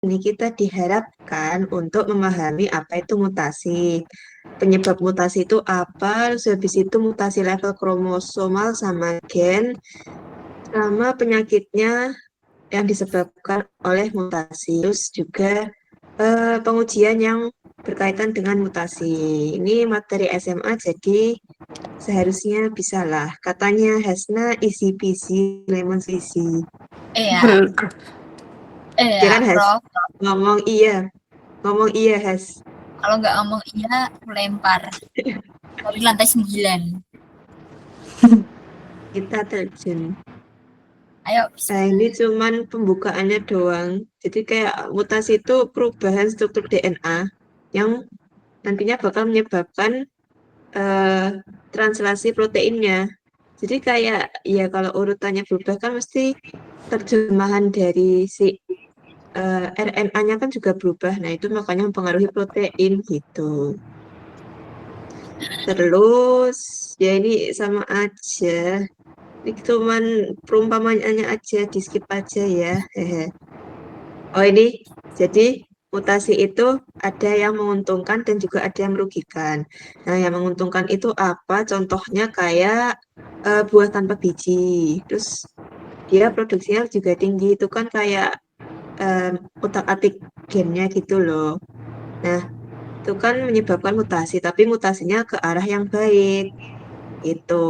ini kita diharapkan untuk memahami apa itu mutasi. Penyebab mutasi itu apa, terus habis itu mutasi level kromosomal sama gen, sama penyakitnya yang disebabkan oleh mutasi. Terus juga pengujian yang berkaitan dengan mutasi. Ini materi SMA, jadi seharusnya bisalah. Katanya Hasna easy peasy lemon squeezy. Iya, Ya iya, kan Has? Prof. Ngomong iya. Ngomong iya Has. Kalau nggak ngomong iya, lempar dari lantai 9. Kita terjun. Ayo, Nah, ini cuman pembukaannya doang. Jadi kayak mutasi itu perubahan struktur DNA yang nantinya bakal menyebabkan eh, translasi proteinnya. Jadi kayak ya kalau urutannya berubah kan mesti terjemahan dari si RNA-nya kan juga berubah. Nah, itu makanya mempengaruhi protein gitu. Terus ya ini sama aja. Ini cuman perumpamaannya aja, di skip aja ya. Hehe. Oh ini, jadi mutasi itu ada yang menguntungkan dan juga ada yang merugikan. Nah, yang menguntungkan itu apa? Contohnya kayak buah tanpa biji. Terus dia produksinya juga tinggi. Itu kan kayak utak-atik gennya gitu loh. Nah, itu kan menyebabkan mutasi, tapi mutasinya ke arah yang baik. Itu.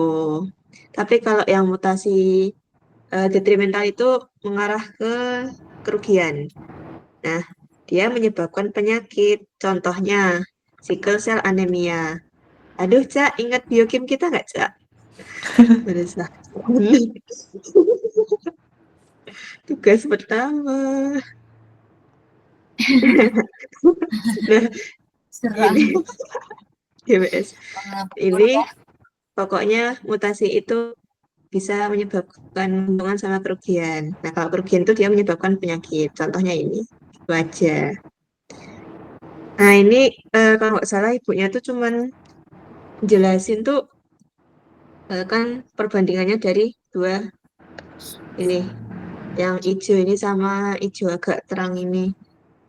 Tapi kalau yang mutasi detrimental itu mengarah ke kerugian. Nah, dia menyebabkan penyakit. Contohnya, sickle cell anemia. Aduh, Cak, ingat biokim kita nggak, Cak? Berusaha. Tugas pertama. Nah, ini serang GWS. pengabur Ini ya. pokoknya mutasi itu bisa menyebabkan hubungan sama kerugian. Nah, kalau kerugian itu dia menyebabkan penyakit. Contohnya ini. Itu aja. Nah, ini kalau nggak salah ibunya tuh cuman jelasin tuh kan perbandingannya dari dua ini, yang hijau ini sama hijau agak terang ini.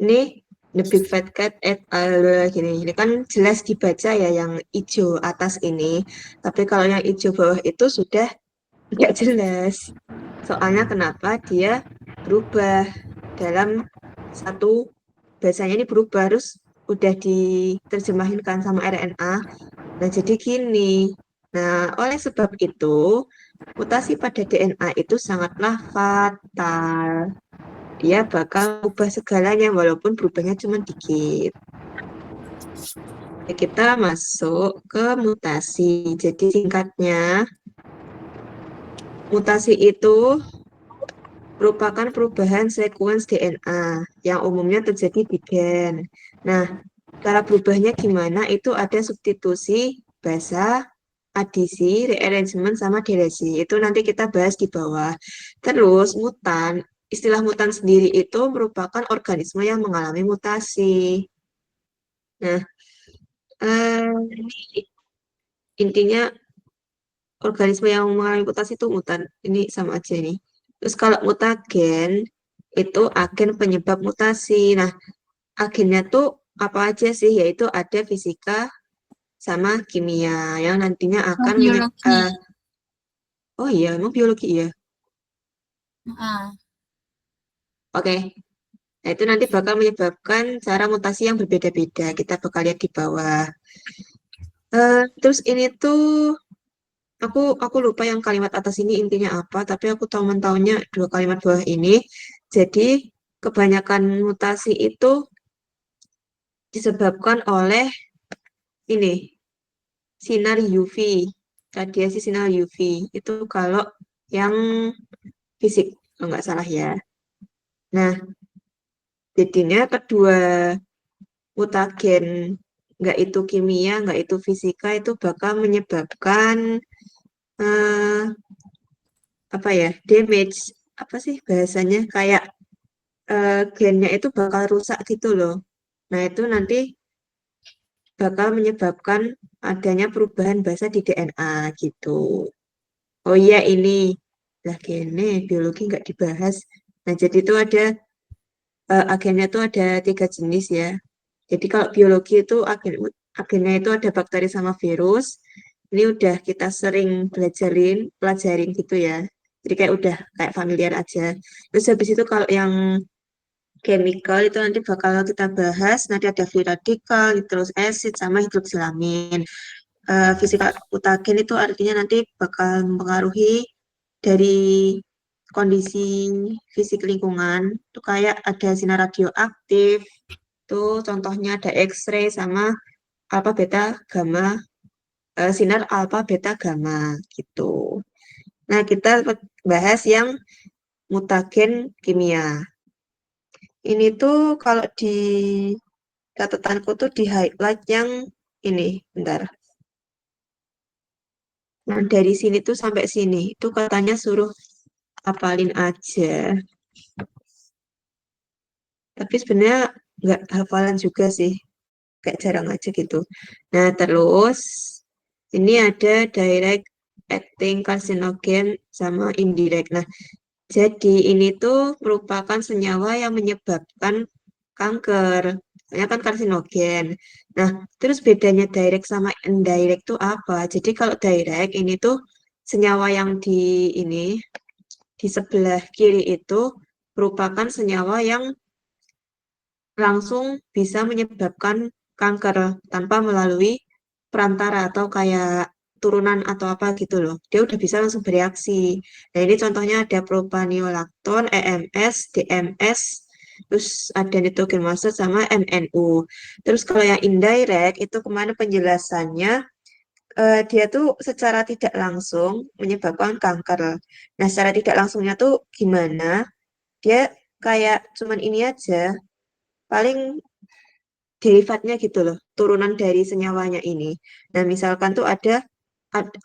Ini The Big Fat Cat et al. Gini. Ini kan jelas dibaca ya yang hijau atas ini. Tapi kalau yang hijau bawah itu sudah nggak jelas. Soalnya kenapa dia berubah dalam satu bahasanya ini berubah terus udah diterjemahkan sama RNA. Nah, jadi gini. Nah, oleh sebab itu, mutasi pada DNA itu sangatlah fatal. Dia bakal ubah segalanya walaupun berubahnya cuma dikit. Ya, kita masuk ke mutasi. Jadi singkatnya, mutasi itu merupakan perubahan sekuens DNA yang umumnya terjadi di gen. Nah, cara berubahnya gimana? Itu ada substitusi, basa, adisi, rearrangement, sama delesi. Itu nanti kita bahas di bawah. Terus, mutan. Istilah mutan sendiri itu merupakan organisme yang mengalami mutasi. Nah, ini intinya organisme yang mengalami mutasi itu mutan. Ini sama aja nih. Terus kalau mutagen itu agen penyebab mutasi. Nah, agennya tuh apa aja sih? Yaitu ada fisika sama kimia yang nantinya Oh, akan biologi. oh iya, emang biologi ya. Ah, Oke. Nah, itu nanti bakal menyebabkan cara mutasi yang berbeda-beda. Kita bakal lihat di bawah. Terus ini tuh aku lupa yang kalimat atas ini intinya apa, tapi aku tahu mentaunya dua kalimat bawah ini. Jadi kebanyakan mutasi itu disebabkan oleh ini sinar UV, radiasi sinar UV. Itu kalau yang fisik, kalau nggak salah ya. Nah, jadinya kedua mutagen, nggak itu kimia, nggak itu fisika, itu bakal menyebabkan eh, apa ya, damage. Apa sih bahasanya? Kayak gennya itu bakal rusak gitu loh. Nah, itu nanti bakal menyebabkan adanya perubahan basa di DNA gitu. Oh iya ini, lah gene, biologi nggak dibahas. Nah, jadi itu ada agennya itu ada 3 jenis ya. Jadi kalau biologi itu agennya itu ada bakteri sama virus. Ini udah kita sering pelajarin gitu ya. Jadi kayak udah kayak familiar aja. Terus habis itu kalau yang chemical itu nanti bakal kita bahas. Nanti ada free radical, terus acid sama hidroksilamin. Fisika mutagen itu artinya nanti bakal mempengaruhi dari kondisi fisik lingkungan. Itu kayak ada sinar radioaktif, tuh contohnya ada X-ray sama alpha beta gamma, sinar alpha beta gamma gitu. Nah, kita bahas yang mutagen kimia. Ini tuh kalau di catatanku tuh di highlight yang ini, bentar. Nah, dari sini tuh sampai sini, itu katanya suruh hafalin aja. Tapi sebenarnya nggak hafalan juga sih, kayak jarang aja gitu. Nah, terus ini ada direct acting carcinogen sama indirect. Nah, jadi ini tuh merupakan senyawa yang menyebabkan kanker. Soalnya kan karsinogen. Nah, terus bedanya direct sama indirect tuh apa? Jadi kalau direct ini tuh senyawa yang ini di sebelah kiri itu merupakan senyawa yang langsung bisa menyebabkan kanker tanpa melalui perantara atau kayak turunan atau apa gitu loh. Dia udah bisa langsung bereaksi. Nah, ini contohnya ada propanolakton, EMS, DMS, terus ada nitrogen monoxide sama MNU. Terus kalau yang indirect itu kemana penjelasannya, dia tuh secara tidak langsung menyebabkan kanker. Nah, secara tidak langsungnya tuh gimana? Dia kayak cuman ini aja, paling derivatnya gitu loh, turunan dari senyawanya ini. Nah, misalkan tuh ada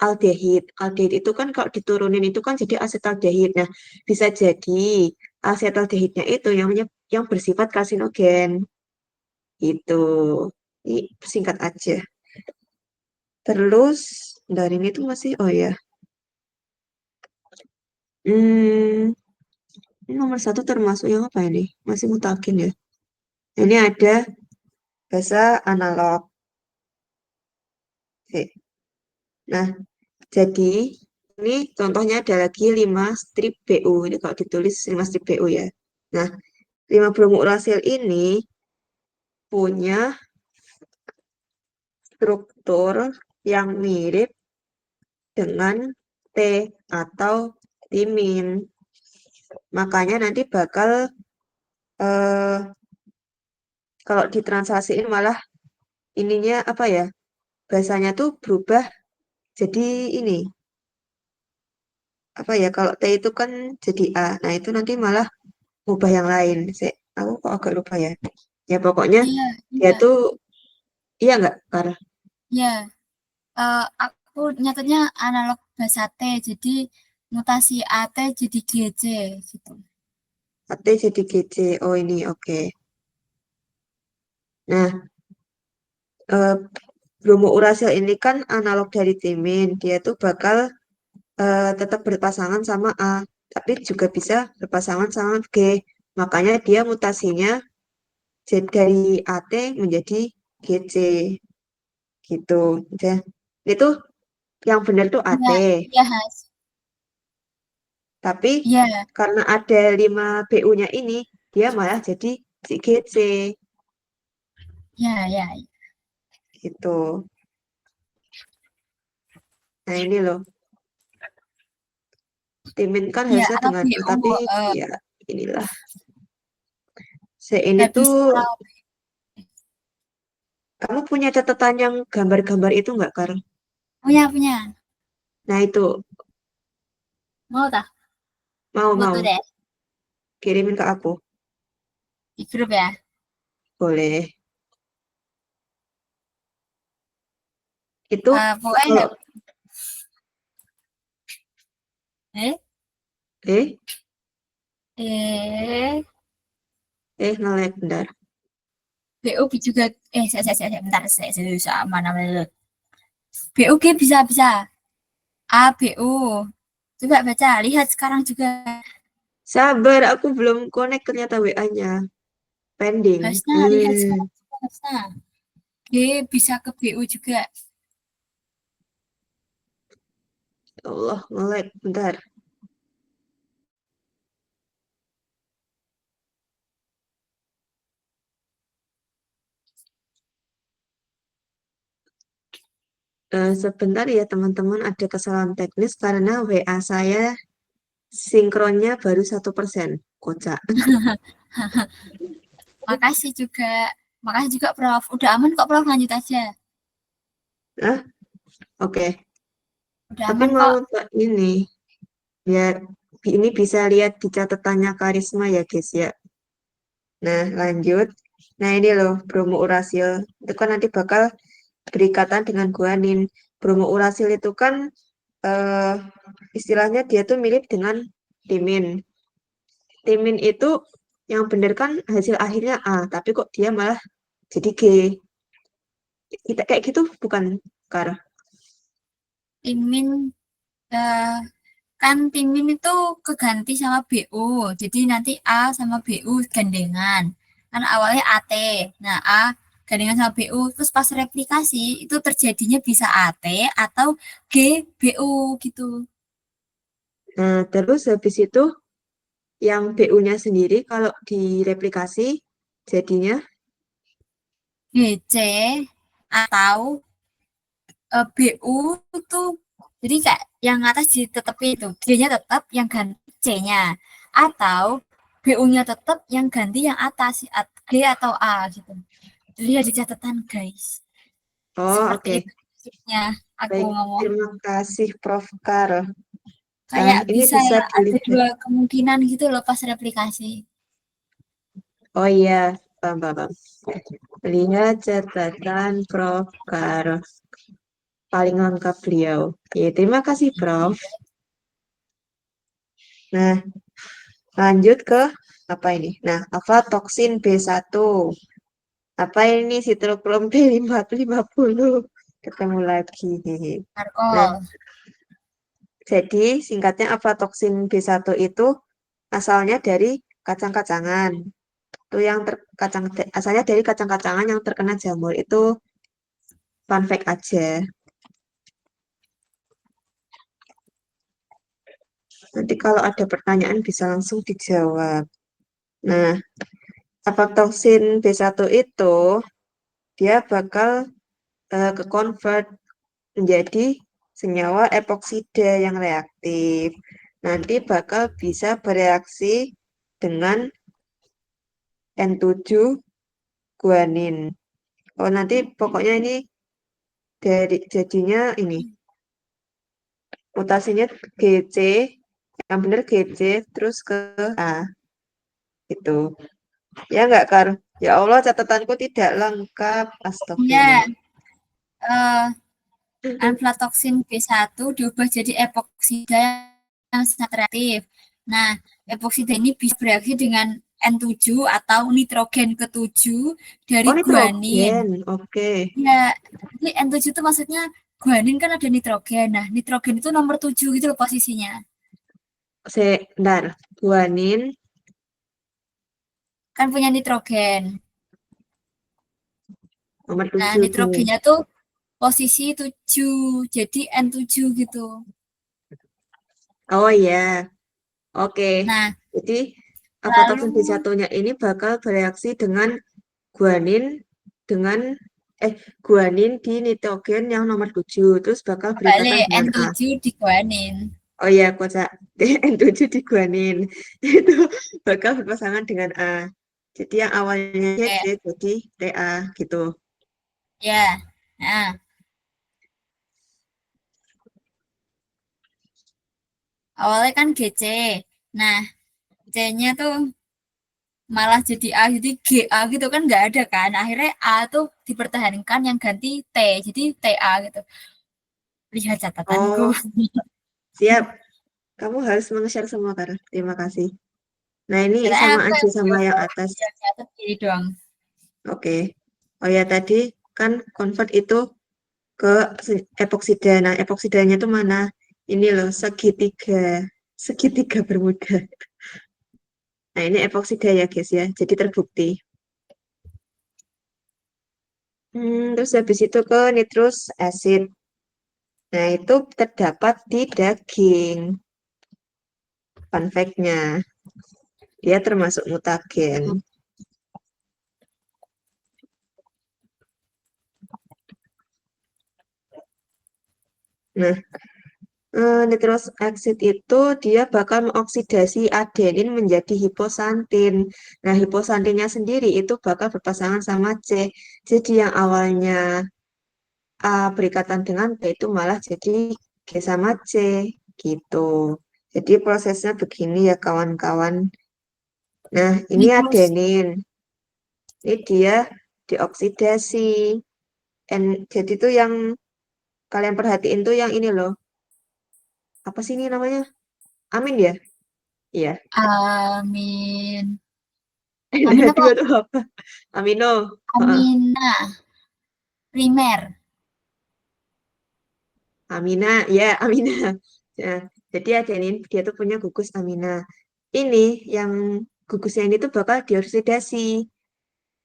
aldehid. Aldehid itu kan kalau diturunin itu kan jadi asetaldehid. Nah, bisa jadi asetaldehidnya itu yang bersifat karsinogen. Itu. Ini singkat aja. Terus dari ini tuh masih, oh ya. Hmm, ini nomor 1 termasuk yang apa ini? Masih mutakin ya. Ini ada bahasa analog. Oke. Nah, jadi ini contohnya ada lagi 5 strip BU. Ini kalau ditulis 5 strip BU ya. Nah, 5 bromo urasil ini punya struktur yang mirip dengan T atau timin. Makanya nanti bakal eh, kalau ditranslasiin malah ininya apa ya? Bahasanya tuh berubah jadi ini. Apa ya? Kalau T itu kan jadi A. Nah, itu nanti malah ubah yang lain. Aku kok agak lupa ya. Ya pokoknya Iya, dia iya, tuh iya nggak, Kar? iya. Aku nyatetnya analog bahasa T, jadi mutasi AT jadi GC gitu. AT jadi GC. Oh ini oke. Nah, eh, bromo urasil ini kan analog dari timin. Dia tuh bakal tetap berpasangan sama A, tapi juga bisa berpasangan sama G. Makanya dia mutasinya dari AT menjadi GC gitu. Ya. Itu yang benar tuh AT, Iya, iya, Has. tapi Iya, karena ada 5 BU-nya ini, dia malah jadi si GC iya, iya. gitu. Nah ini loh, timin kan Iya, harusnya atau dengan A, BU tapi ya inilah. Ini habis tuh, A. kamu punya catatan yang gambar-gambar itu nggak, Kar? Punya, punya. Nah itu, Mau tak? Foto mau deh kirimin ke aku. di grup ya. Boleh. Itu Pokoknya kalau eh eh eh nge-lag bentar. BU juga saya bentar saya sama namanya. BUG bisa bisa. ABU. Coba baca, lihat sekarang juga. Sabar, aku belum connect ternyata WA-nya. pending. Harusnya lihat sekarang juga harusnya. G bisa ke BU juga. Ya Allah, nge-lag. Bentar. Sebentar ya teman-teman, ada kesalahan teknis karena WA saya sinkronnya baru 1%. Kocak. Makasih juga. Makasih juga Prof. Udah aman kok Prof, lanjut aja. Ah, oke. Udah Tapi aman mau kok. ini, biar ini bisa lihat di catatannya Karisma ya guys ya. Nah, lanjut. Nah, ini loh bromo urasil. Itu kan nanti bakal berikatan dengan guanin. Bromo urasil itu kan eh, istilahnya dia tuh mirip dengan timin. Timin itu yang bener kan hasil akhirnya A, tapi kok dia malah jadi G. Kita kayak gitu bukan, Kar? Timin eh, kan timin itu keganti sama BU. Jadi nanti A sama BU gandengan. Kan awalnya AT. Nah, A gandengan sama BU. Terus pas replikasi itu terjadinya bisa AT atau G BU gitu. Nah, terus habis itu yang BU-nya sendiri kalau direplikasi jadinya GC atau BU tuh jadi kayak yang atas ditetepin itu G-nya tetap yang ganti C-nya atau BU-nya tetap yang ganti yang atas G atau A gitu. Jadi ada catatan guys. oh Seperti oke. itu maksudnya aku Baik, ngomong. terima kasih Prof. Kar. Kayak Ini bisa bisa ada dilihat. dua kemungkinan gitu loh pas replikasi. Oh iya, paham, paham, paham. Lihat catatan Prof. Kar. Paling lengkap beliau. Ya, terima kasih Prof. Nah, lanjut ke apa ini? Nah, aflatoksin B1. Apa ini sitrokrom B550? Ketemu lagi. Nah, Alkohol. jadi singkatnya aflatoksin B1 itu asalnya dari kacang-kacangan. Itu yang asalnya dari kacang-kacangan yang terkena jamur. Itu fun fact aja. Nanti kalau ada pertanyaan bisa langsung dijawab. Nah, aflatoksin B1 itu dia bakal ke-convert menjadi senyawa epoksida yang reaktif. Nanti bakal bisa bereaksi dengan N7 guanin. Oh, nanti pokoknya ini dari jadinya ini mutasinya GC, yang benar GC terus ke A itu. Ya enggak, Kar? Ya Allah, catatanku tidak lengkap. Astagfirullah. Ya, eh, aflatoksin B1 diubah jadi epoksida yang sangat reaktif. Nah, epoksida ini bisa bereaksi dengan N7 atau nitrogen ke-7 dari Oh, guanin. nitrogen. Oke. Ya, jadi N7 itu maksudnya guanin kan ada nitrogen. Nah, nitrogen itu nomor 7 gitu loh posisinya. Bentar. Guanin Kan punya nitrogen. nomor Nah, 7 tuh. nitrogennya tuh posisi 7, jadi N7 gitu. Oh iya. Oke. Nah, Jadi aflatoksin lalu B1-nya ini bakal bereaksi dengan guanin dengan eh guanin di nitrogen yang nomor 7 terus bakal berikatan balik dengan A. N7 di guanin. Oh iya, kocak. N7 di guanin. Itu bakal berpasangan dengan A. Jadi yang awalnya C Oke, jadi Ta gitu. ya. Nah, awalnya kan GC. Nah, C-nya tuh malah jadi A, jadi GA gitu kan nggak ada kan. Akhirnya A tuh dipertahankan yang ganti T, jadi TA gitu. Lihat catatanku. Oh, siap. Kamu harus meng-share semua, Kak. Terima kasih. Nah, ini Katanya sama aku aja yang sama video yang kok, atas. yang catat gini doang. Oke. Oh ya, tadi kan convert itu ke epoksida. Nah, epoksidanya itu mana? Ini loh, segitiga. Segitiga bermuda. Nah, ini epoksida ya, guys ya. Jadi terbukti. Terus habis itu ke nitrous acid. Nah, itu terdapat di daging. Fun fact-nya, dia termasuk mutagen. Nah, nitrous oxide itu dia bakal mengoksidasi adenin menjadi hiposantin. Nah, hiposantinnya sendiri itu bakal berpasangan sama C. Jadi yang awalnya A berikatan dengan P itu malah jadi G sama C gitu. Jadi prosesnya begini ya kawan-kawan. Nah, ini Nitrous adenin. Ini dia dioksidasi. Jadi tuh yang kalian perhatiin tuh yang ini loh. Apa sih ini namanya? Amin ya? Iya. amin. Amin apa? Dua tuh apa? Amino. Heeh. Amina primer. Amina, ya Amina. Nah, jadi adenin dia tuh punya gugus amina. Ini yang gugusnya ini tuh bakal dioksidasi.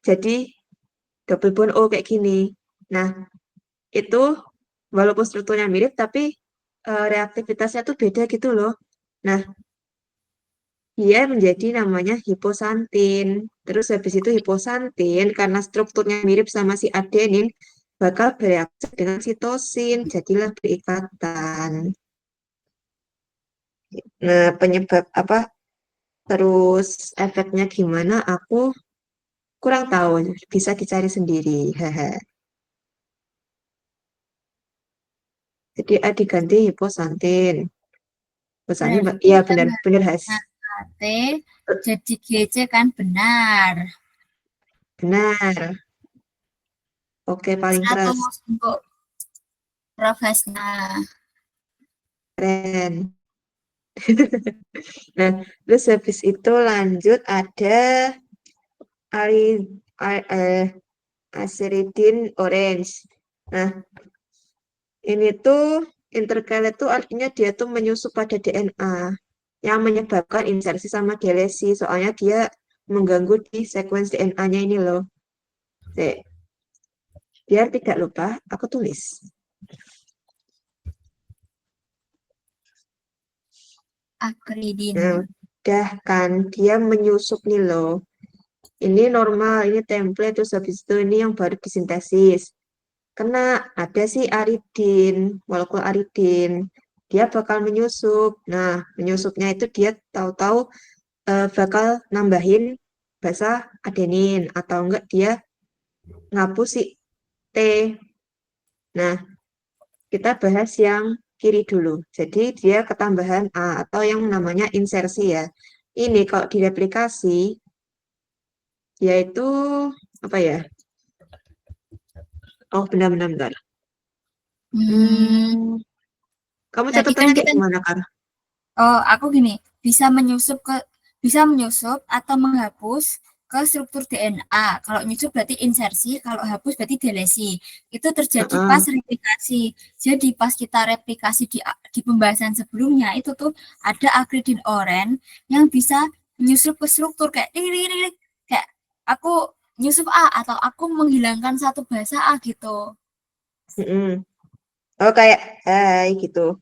Jadi double bond O kayak gini. Nah, itu walaupun strukturnya mirip tapi reaktivitasnya tuh beda gitu loh. Nah, dia menjadi namanya hiposantin. Terus habis itu hiposantin karena strukturnya mirip sama si adenin bakal bereaksi dengan sitosin, jadilah berikatan. Nah, penyebab apa? Terus efeknya gimana? Aku kurang tahu. Bisa dicari sendiri. Haha. Jadi A diganti hiposantin. Hiposantin, Berarti iya kita benar, benar Has. T jadi GC kan benar. Benar. Oke, paling keras. 100 untuk Profesna. Keren. Nah, terus habis itu lanjut ada ari, a- eh, Aciridin orange. Nah, ini tuh interkalate tuh artinya dia tuh menyusup pada DNA yang menyebabkan insersi sama delesi. Soalnya dia mengganggu di sequence DNA-nya ini loh. Oke, biar tidak lupa, aku tulis. Akridin. Nah, udah kan dia menyusup nih loh. Ini normal, ini template, terus habis itu ini yang baru disintesis. Kena ada sih aridin, molekul aridin. Dia bakal menyusup. Nah, menyusupnya itu dia tahu-tahu bakal nambahin basa adenin atau enggak dia ngapus si T. Nah, kita bahas yang kiri dulu. Jadi dia ketambahan A atau yang namanya insersi ya. Ini kalau direplikasi yaitu apa ya? Oh, benar-benar bentar. Hmm, Hmm, kamu tadi kan catatannya kayak kita gimana, Kak? oh aku gini bisa menyusup atau menghapus ke struktur DNA. Kalau nyusup berarti insersi, kalau hapus berarti delesi. Itu terjadi pas Heeh. replikasi. Jadi pas kita replikasi di pembahasan sebelumnya itu tuh ada akridin oren yang bisa menyusup ke struktur kayak ding, ding, ding, ding. Kayak aku nyusup A atau aku menghilangkan satu bahasa A gitu. Mm-mm. Oh, kayak hai gitu.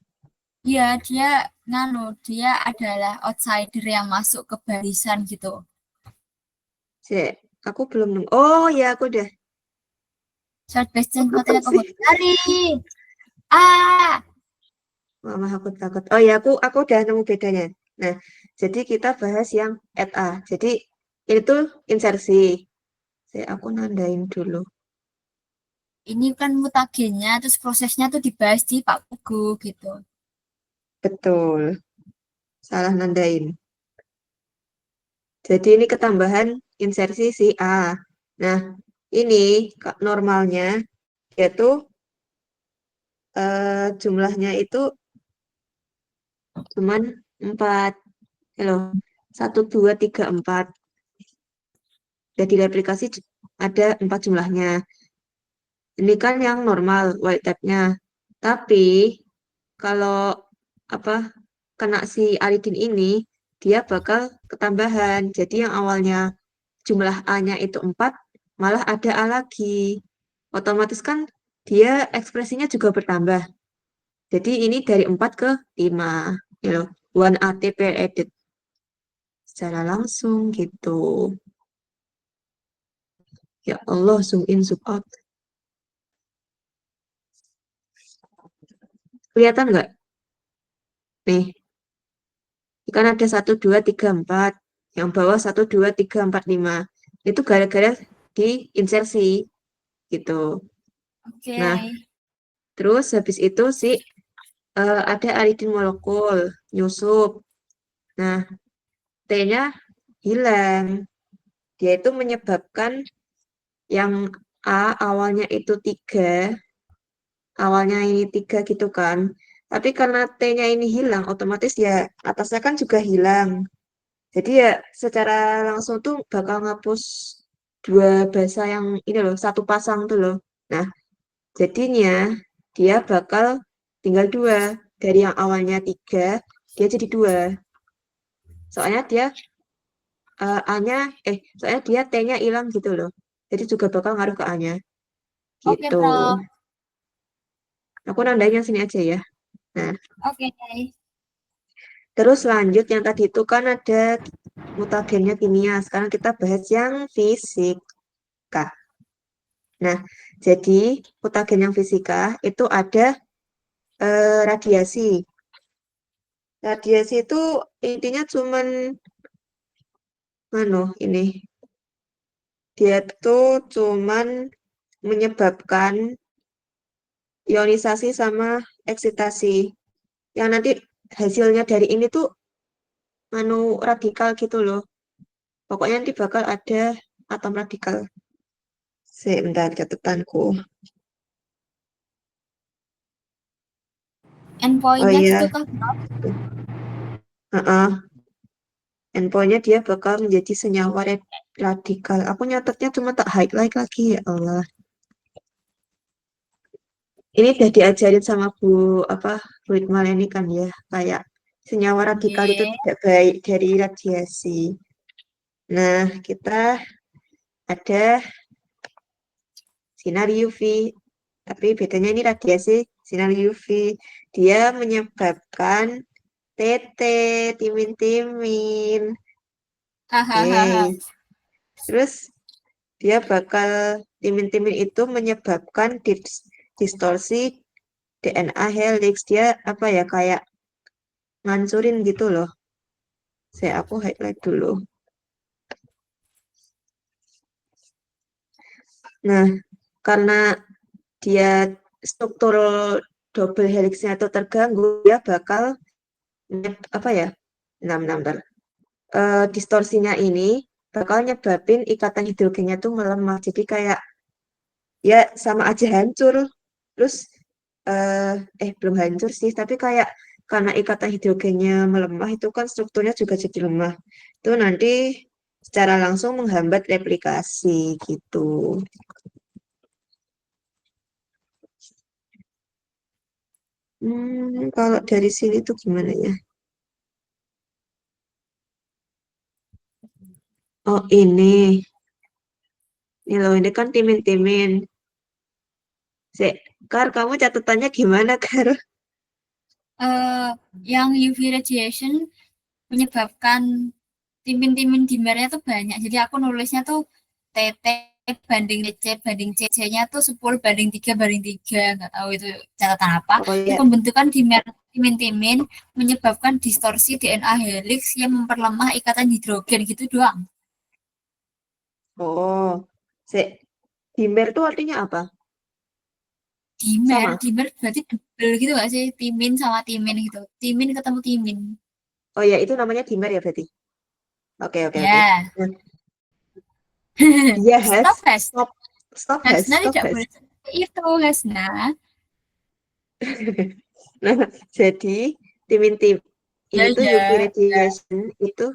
Iya, dia adalah outsider yang masuk ke barisan gitu. Cek, aku belum nemu. Oh, ya aku udah. Short question Apa fotonya sih? kamu cari. Ah, Mama aku takut. Oh ya, aku udah nemu bedanya. Nah, jadi kita bahas yang at A. Jadi ini tuh insersi. Saya aku nandain dulu. ini kan mutagennya, terus prosesnya tuh dibahas di Pak Pugu gitu. Betul. Salah nandain. Jadi ini ketambahan insersi si A. Nah, ini normalnya dia tuh jumlahnya itu cuman 4. Halo, 1, 2, 3, 4. Jadi replikasi ada 4 jumlahnya. Ini kan yang normal white type-nya. Tapi kalau apa kena si aridin ini, dia bakal ketambahan. Jadi yang awalnya jumlah A-nya itu 4, malah ada A lagi. otomatis kan dia ekspresinya juga bertambah. Jadi ini dari 4 ke 5. You know, 1 ATP edit secara langsung gitu. Ya Allah, zoom in, zoom out. Kelihatan nggak? Nih, kan ada 1, 2, 3, 4. Yang bawah 1, 2, 3, 4, 5. Itu gara-gara diinsersi gitu. Oke. Nah, terus habis itu ada aridin molekul nyusup. Nah, T-nya hilang. Dia itu menyebabkan yang awalnya itu 3, awalnya ini 3 gitu kan. Tapi karena T-nya ini hilang, otomatis ya atasnya kan juga hilang. Jadi ya secara langsung tuh bakal ngapus 2 basa yang ini loh, 1 pasang tuh loh. Nah, jadinya dia bakal tinggal 2. Dari yang awalnya 3, dia jadi 2. Soalnya dia A-nya, soalnya dia T-nya hilang gitu loh. Jadi juga bakal ngaruh ke A-nya. Oke, Gitu. Prof. Aku nandanya sini aja ya. Nah, Oke. terus lanjut yang tadi itu kan ada mutagennya kimia. Sekarang kita bahas yang fisika. Nah, jadi mutagen yang fisika itu ada radiasi. Radiasi itu intinya cuman ini dia tuh cuman menyebabkan ionisasi sama eksitasi. Yang nanti hasilnya dari ini tuh radikal gitu loh. Pokoknya nanti bakal ada atom radikal. Sebentar catatanku. Oh Endpoint-nya gitu iya, kan, Prof? heeh. Endpoint-nya dia bakal menjadi senyawa radikal. Aku nyatetnya cuma tak highlight lagi ya Allah. Ini udah diajarin sama Bu Ikmal ini kan ya, kayak senyawa radikal itu Oke. tidak baik dari radiasi. Nah, kita ada sinar UV, tapi bedanya ini radiasi sinar UV. Dia menyebabkan TT, timin-timin. Hahaha. Oke, terus dia bakal timin-timin itu menyebabkan distorsi DNA helix. Dia apa ya kayak ngancurin gitu loh. Aku highlight dulu. Nah, karena dia struktur double helixnya itu terganggu, dia bakal apa ya? Bentar. Distorsinya ini bakal nyebabin ikatan hidrogennya tuh melemah. Jadi kayak ya sama aja hancur. Terus belum hancur sih, tapi kayak karena ikatan hidrogennya melemah itu kan strukturnya juga jadi lemah. Itu nanti secara langsung menghambat replikasi gitu. Kalau dari sini tuh gimana ya? Oh ini loh, ini kan timin-timin. Kar, kamu catatannya gimana, Kar? Eh, yang UV radiation menyebabkan timin-timin dimernya tuh banyak. Jadi aku nulisnya tuh TT banding DC banding CC-nya tuh 10 banding 3 banding 3. Nggak tahu itu catatan apa. Oh Itu ya, pembentukan dimer timin-timin menyebabkan distorsi DNA helix yang memperlemah ikatan hidrogen gitu doang. oh, se dimer tuh artinya apa? Dimer, Sama. dimer berarti double gitu gak sih? Timin sama timin gitu. Timin ketemu timin. Oh ya, itu namanya dimer ya berarti. Oke. Ya. Nah, dia Stop has. stop, Hasna stop tidak has. boleh seperti itu, Hasna. Nah, jadi timin-tim Ya, ini tuh UV ya. radiation itu,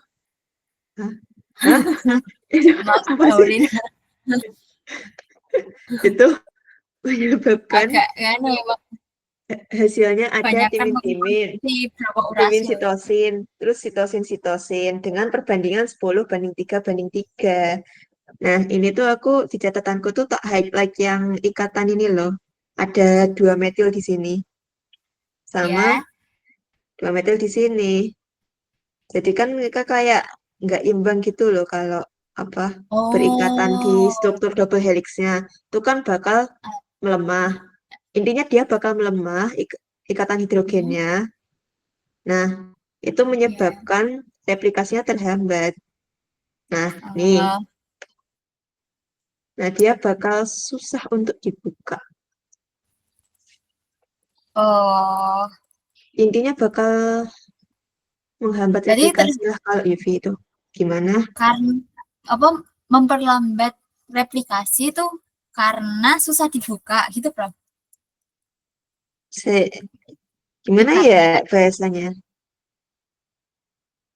hah? Hah? Maaf, Apa sih? Paulina. Itu menyebabkan Agak kan emang hasilnya ada kebanyakan timin-timin, mengkonsumsi berapa timin uracil. sitosin, terus sitosin dengan perbandingan 10 banding 3 banding 3. Nah, ini tuh aku di catatanku tuh tak highlight yang ikatan ini loh. Ada 2 metil di sini sama Ya. 2 metil di sini. Jadi kan mereka kayak nggak imbang gitu loh kalau apa berikatan di Oh. struktur double helixnya. Itu kan bakal melemah. Intinya dia bakal melemah ikatan Hmm, hidrogennya. Nah, itu ya. menyebabkan replikasinya terhambat. Nah, nih. Oh. Nah, dia bakal susah untuk dibuka. Oh. Intinya bakal menghambat Jadi replikasi lah kalau UV itu. Gimana? karena apa memperlambat replikasi itu karena susah dibuka gitu, Prof. Se Gimana ya Ikatnya. bahasanya?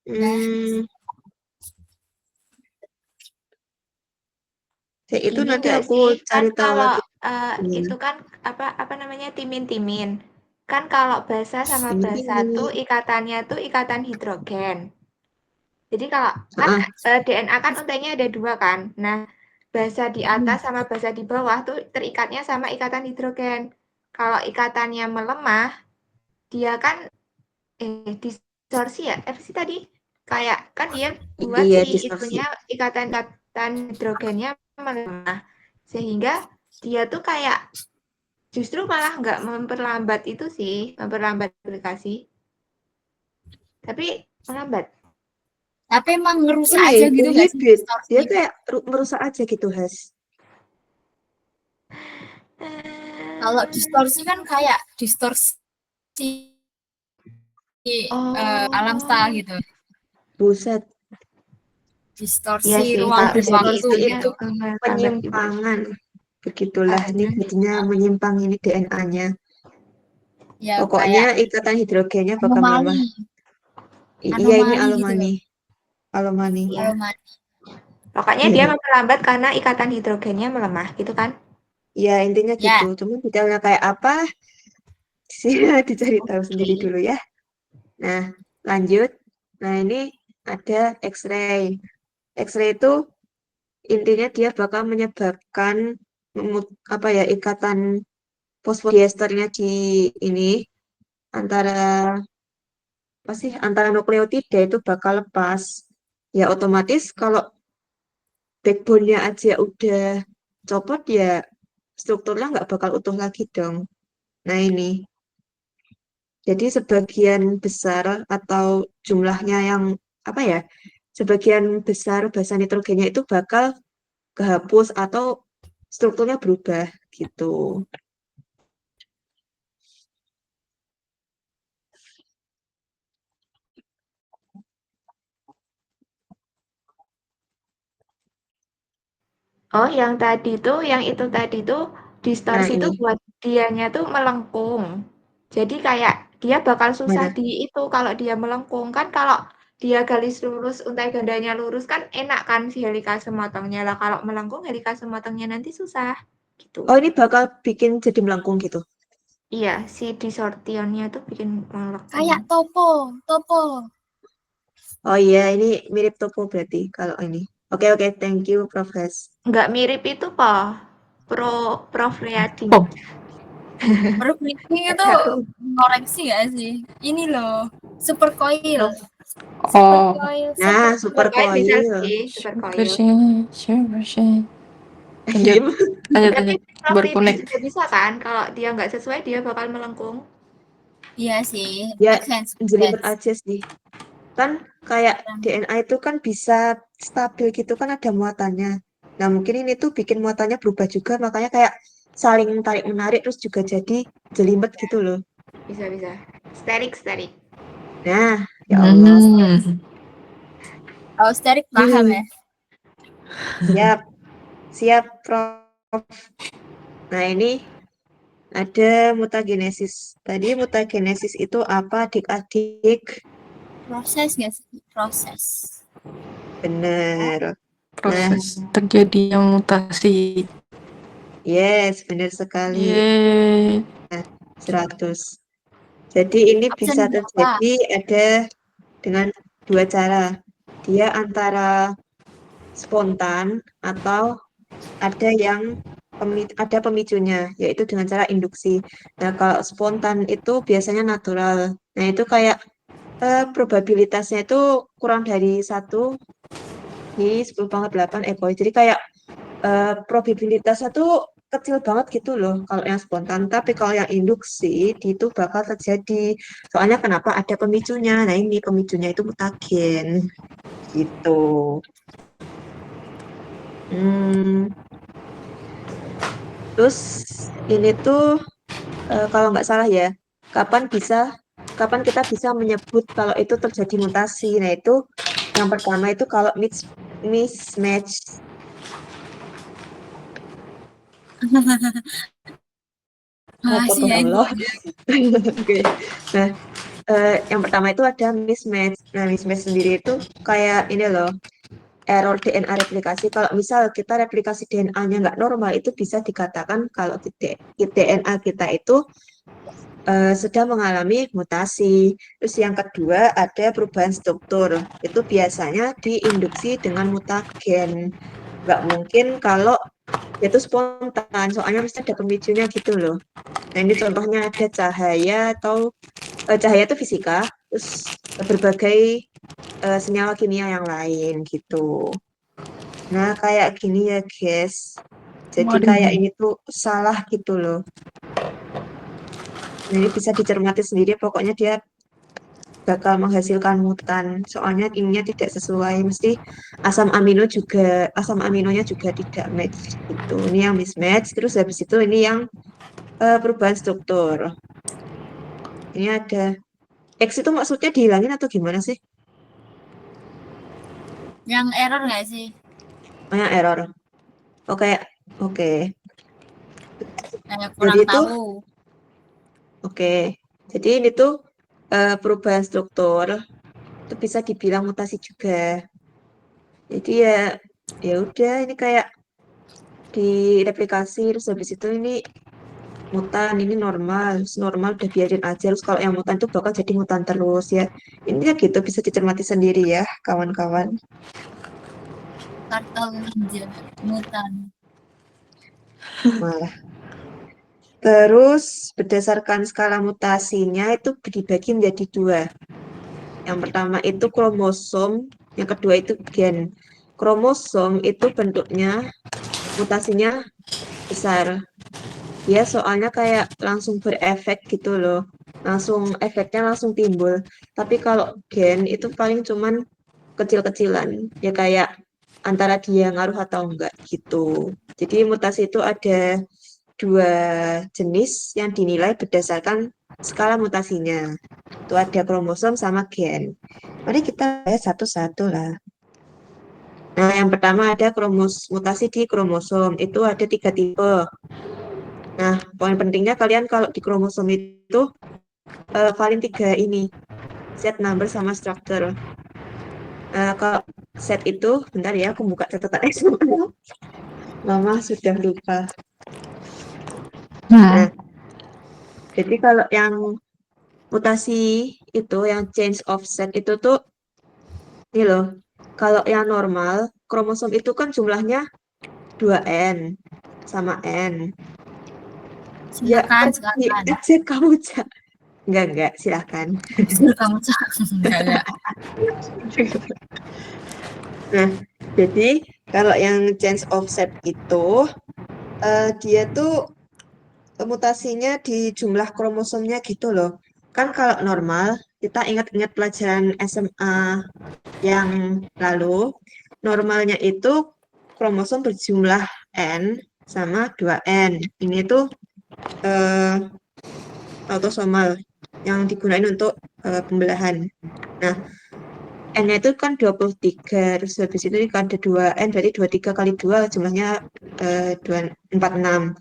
Nah, Hmm, itu Gini nanti nggak aku sih, kan cari tahu kalau lagi gimana. itu kan apa namanya timin-timin. Kan kalau basa sama basa tuh Ini. ikatannya tuh ikatan hidrogen. Jadi kalau kan Ah, DNA kan untainya ada 2 kan. Nah, basa di atas sama basa di bawah tuh terikatnya sama ikatan hidrogen. Kalau ikatannya melemah, dia kan distorsi ya? Apa sih tadi? Kayak kan dia buat iya si distorsi. itunya ikatan hidrogennya melemah. Sehingga dia tuh kayak justru malah nggak memperlambat itu sih, memperlambat aplikasi. Tapi melambat. tapi emang ngerusak Ini aja gitu nggak sih inhibit. distorsi? Dia kayak merusak aja gitu, Has. Kalau distorsi kan kayak distorsi alam semesta Oh, gitu. Buset. iya Distorsi sih Kalau kalau dari ruang-waktu distorsi itunya gitu. itu lambat juga. penyimpangan. Begitulah ini jadinya Nah, menyimpang ini DNA-nya. ya Pokoknya kayak ikatan hidrogennya bakal melemah. anomali, Iya ini anomali gitu alumani. loh. Alumani. Iya. Anomali. Pokoknya dia memperlambat karena ikatan hidrogennya melemah, gitu kan? Ya intinya gitu. Ya, Cuma detailnya kayak apa sih dicari tahu Oke. sendiri dulu ya. Nah lanjut. Nah ini ada X-ray. X-ray itu intinya dia bakal menyebabkan apa ya ikatan fosfodiesternya di ini antara apa sih antara nukleotida itu bakal lepas. Ya otomatis kalau backbone-nya aja udah copot ya strukturnya nggak bakal utuh lagi dong. Nah ini, jadi sebagian besar atau jumlahnya yang apa ya, sebagian besar basa nitrogennya itu bakal kehapus atau strukturnya berubah gitu. Oh, yang itu tadi tuh Nah distorsi tuh ini buat dianya tuh melengkung. Jadi kayak dia bakal susah mana? di itu kalau dia melengkung kan kalau dia garis lurus untai gandanya lurus kan enak kan si helikase motongnya lah kalau melengkung helikase motongnya nanti susah gitu. Oh ini bakal bikin jadi melengkung gitu. Iya, si disortionnya tuh bikin melengkung. kayak topo, topo. Oh iya ini mirip topo berarti kalau ini. Oke oke thank you Profes. Nggak mirip itu kok. Prof Riyadi. Oh, Menurut ini Nggak itu tahu. koreksi gak sih? Ini loh, super coil. Super oh, coil, Nah super super Supercoil bisa coil. sih, supercoil. super sih. Lanjut, lanjut, Tapi lanjut. Prof Baru Riyadi connect. juga bisa kan kalau dia nggak sesuai dia bakal melengkung. Iya sih, Ya make sense, make jelimet sense. aja sih. Kan kayak DNA itu kan bisa stabil gitu kan ada muatannya. Nah mungkin ini tuh bikin muatannya berubah juga makanya kayak saling tarik menarik terus juga jadi jelimet gitu loh. Bisa bisa. Sterik sterik. Nah ya Allah. Hmm. Kalau sterik paham ya. Siap, siap Prof. Nah ini ada mutagenesis. Tadi mutagenesis itu apa adik-adik? Proses gak sih? Proses. Bener. Nah, Proses terjadinya mutasi. yes, benar sekali. Yeay. 100. Jadi ini Option bisa berapa? terjadi ada dengan 2 cara. Dia antara spontan atau ada yang ada pemicunya, yaitu dengan cara induksi. Nah, kalau spontan itu biasanya natural. Nah, itu kayak probabilitasnya itu kurang dari 1 di 10⁻8 Boy. Jadi kayak probabilitasnya tuh kecil banget gitu loh kalau yang spontan. Tapi kalau yang induksi itu bakal terjadi. Soalnya kenapa? Ada pemicunya. Nah, ini pemicunya itu mutagen gitu. Terus ini tuh kalau nggak salah ya, kapan kita bisa menyebut kalau itu terjadi mutasi? Nah, itu yang pertama itu kalau mismatch. Oh, Makasih potong ya Allah. infonya. Oke. Nah, yang pertama itu ada mismatch. Nah, mismatch sendiri itu kayak ini loh, error DNA replikasi. Kalau misal kita replikasi DNA-nya nggak normal, itu bisa dikatakan kalau DNA kita itu sedang mengalami mutasi. Terus yang kedua ada perubahan struktur. Itu biasanya diinduksi dengan mutagen. Nggak mungkin kalau itu spontan, soalnya mesti ada pemicunya gitu loh. Nah, ini contohnya ada cahaya atau cahaya itu fisika, terus berbagai senyawa kimia yang lain gitu. Nah, kayak gini ya, guys. Jadi kayak Waduh. ini tuh salah gitu loh. Nah, ini bisa dicermati sendiri, pokoknya dia bakal menghasilkan mutan. Soalnya ininya tidak sesuai, mesti asam aminonya juga tidak match gitu. Ini yang mismatch, terus habis itu ini yang perubahan struktur. Ini ada X itu maksudnya dihilangin atau gimana sih? Yang error nggak sih? Oh, yang error. Oke, oke. Jadi Kurang itu tahu. oke. Jadi ini tuh perubahan struktur itu bisa dibilang mutasi juga. Jadi ya udah ini kayak direplikasi terus habis itu ini mutan ini normal, terus normal udah biarin aja. Terus kalau yang mutan itu bakal jadi mutan terus ya. Ini ya gitu bisa dicermati sendiri ya, kawan-kawan. Turtle Ninja. Mutan. Malah. Terus berdasarkan skala mutasinya itu dibagi menjadi dua. Yang pertama itu kromosom, yang kedua itu gen. Kromosom itu bentuknya mutasinya besar. Dia soalnya kayak langsung berefek gitu loh. Efeknya langsung timbul. Tapi kalau gen itu paling cuman kecil-kecilan. Ya kayak antara dia ngaruh atau enggak gitu. Jadi mutasi itu ada dua jenis yang dinilai berdasarkan skala mutasinya. Itu ada kromosom sama gen. Mari kita bahas satu-satu lah. Nah, yang pertama ada mutasi di kromosom. Itu ada 3 tipe. Nah, poin pentingnya kalian kalau di kromosom itu paling 3 ini. Set, number, sama structure. Kalau set itu, bentar ya, aku buka catatan X. Mama sudah lupa. Nah, jadi kalau yang mutasi itu, yang change of set itu tuh, ini loh, kalau yang normal, kromosom itu kan jumlahnya 2N sama N. Ya, Silakan, pergi silakan. aja kamu, Cak. Enggak, silahkan. Justru kamu enggak. Nah, jadi kalau yang change of set itu, dia tuh mutasinya di jumlah kromosomnya gitu loh. Kan kalau normal, kita ingat-ingat pelajaran SMA yang lalu, normalnya itu kromosom berjumlah N sama 2N. Ini tuh eh, autosomal yang digunakan untuk pembelahan. Nah, N-nya itu kan 23, terus habis itu kan ada 2N, berarti 23 kali 2 jumlahnya 46.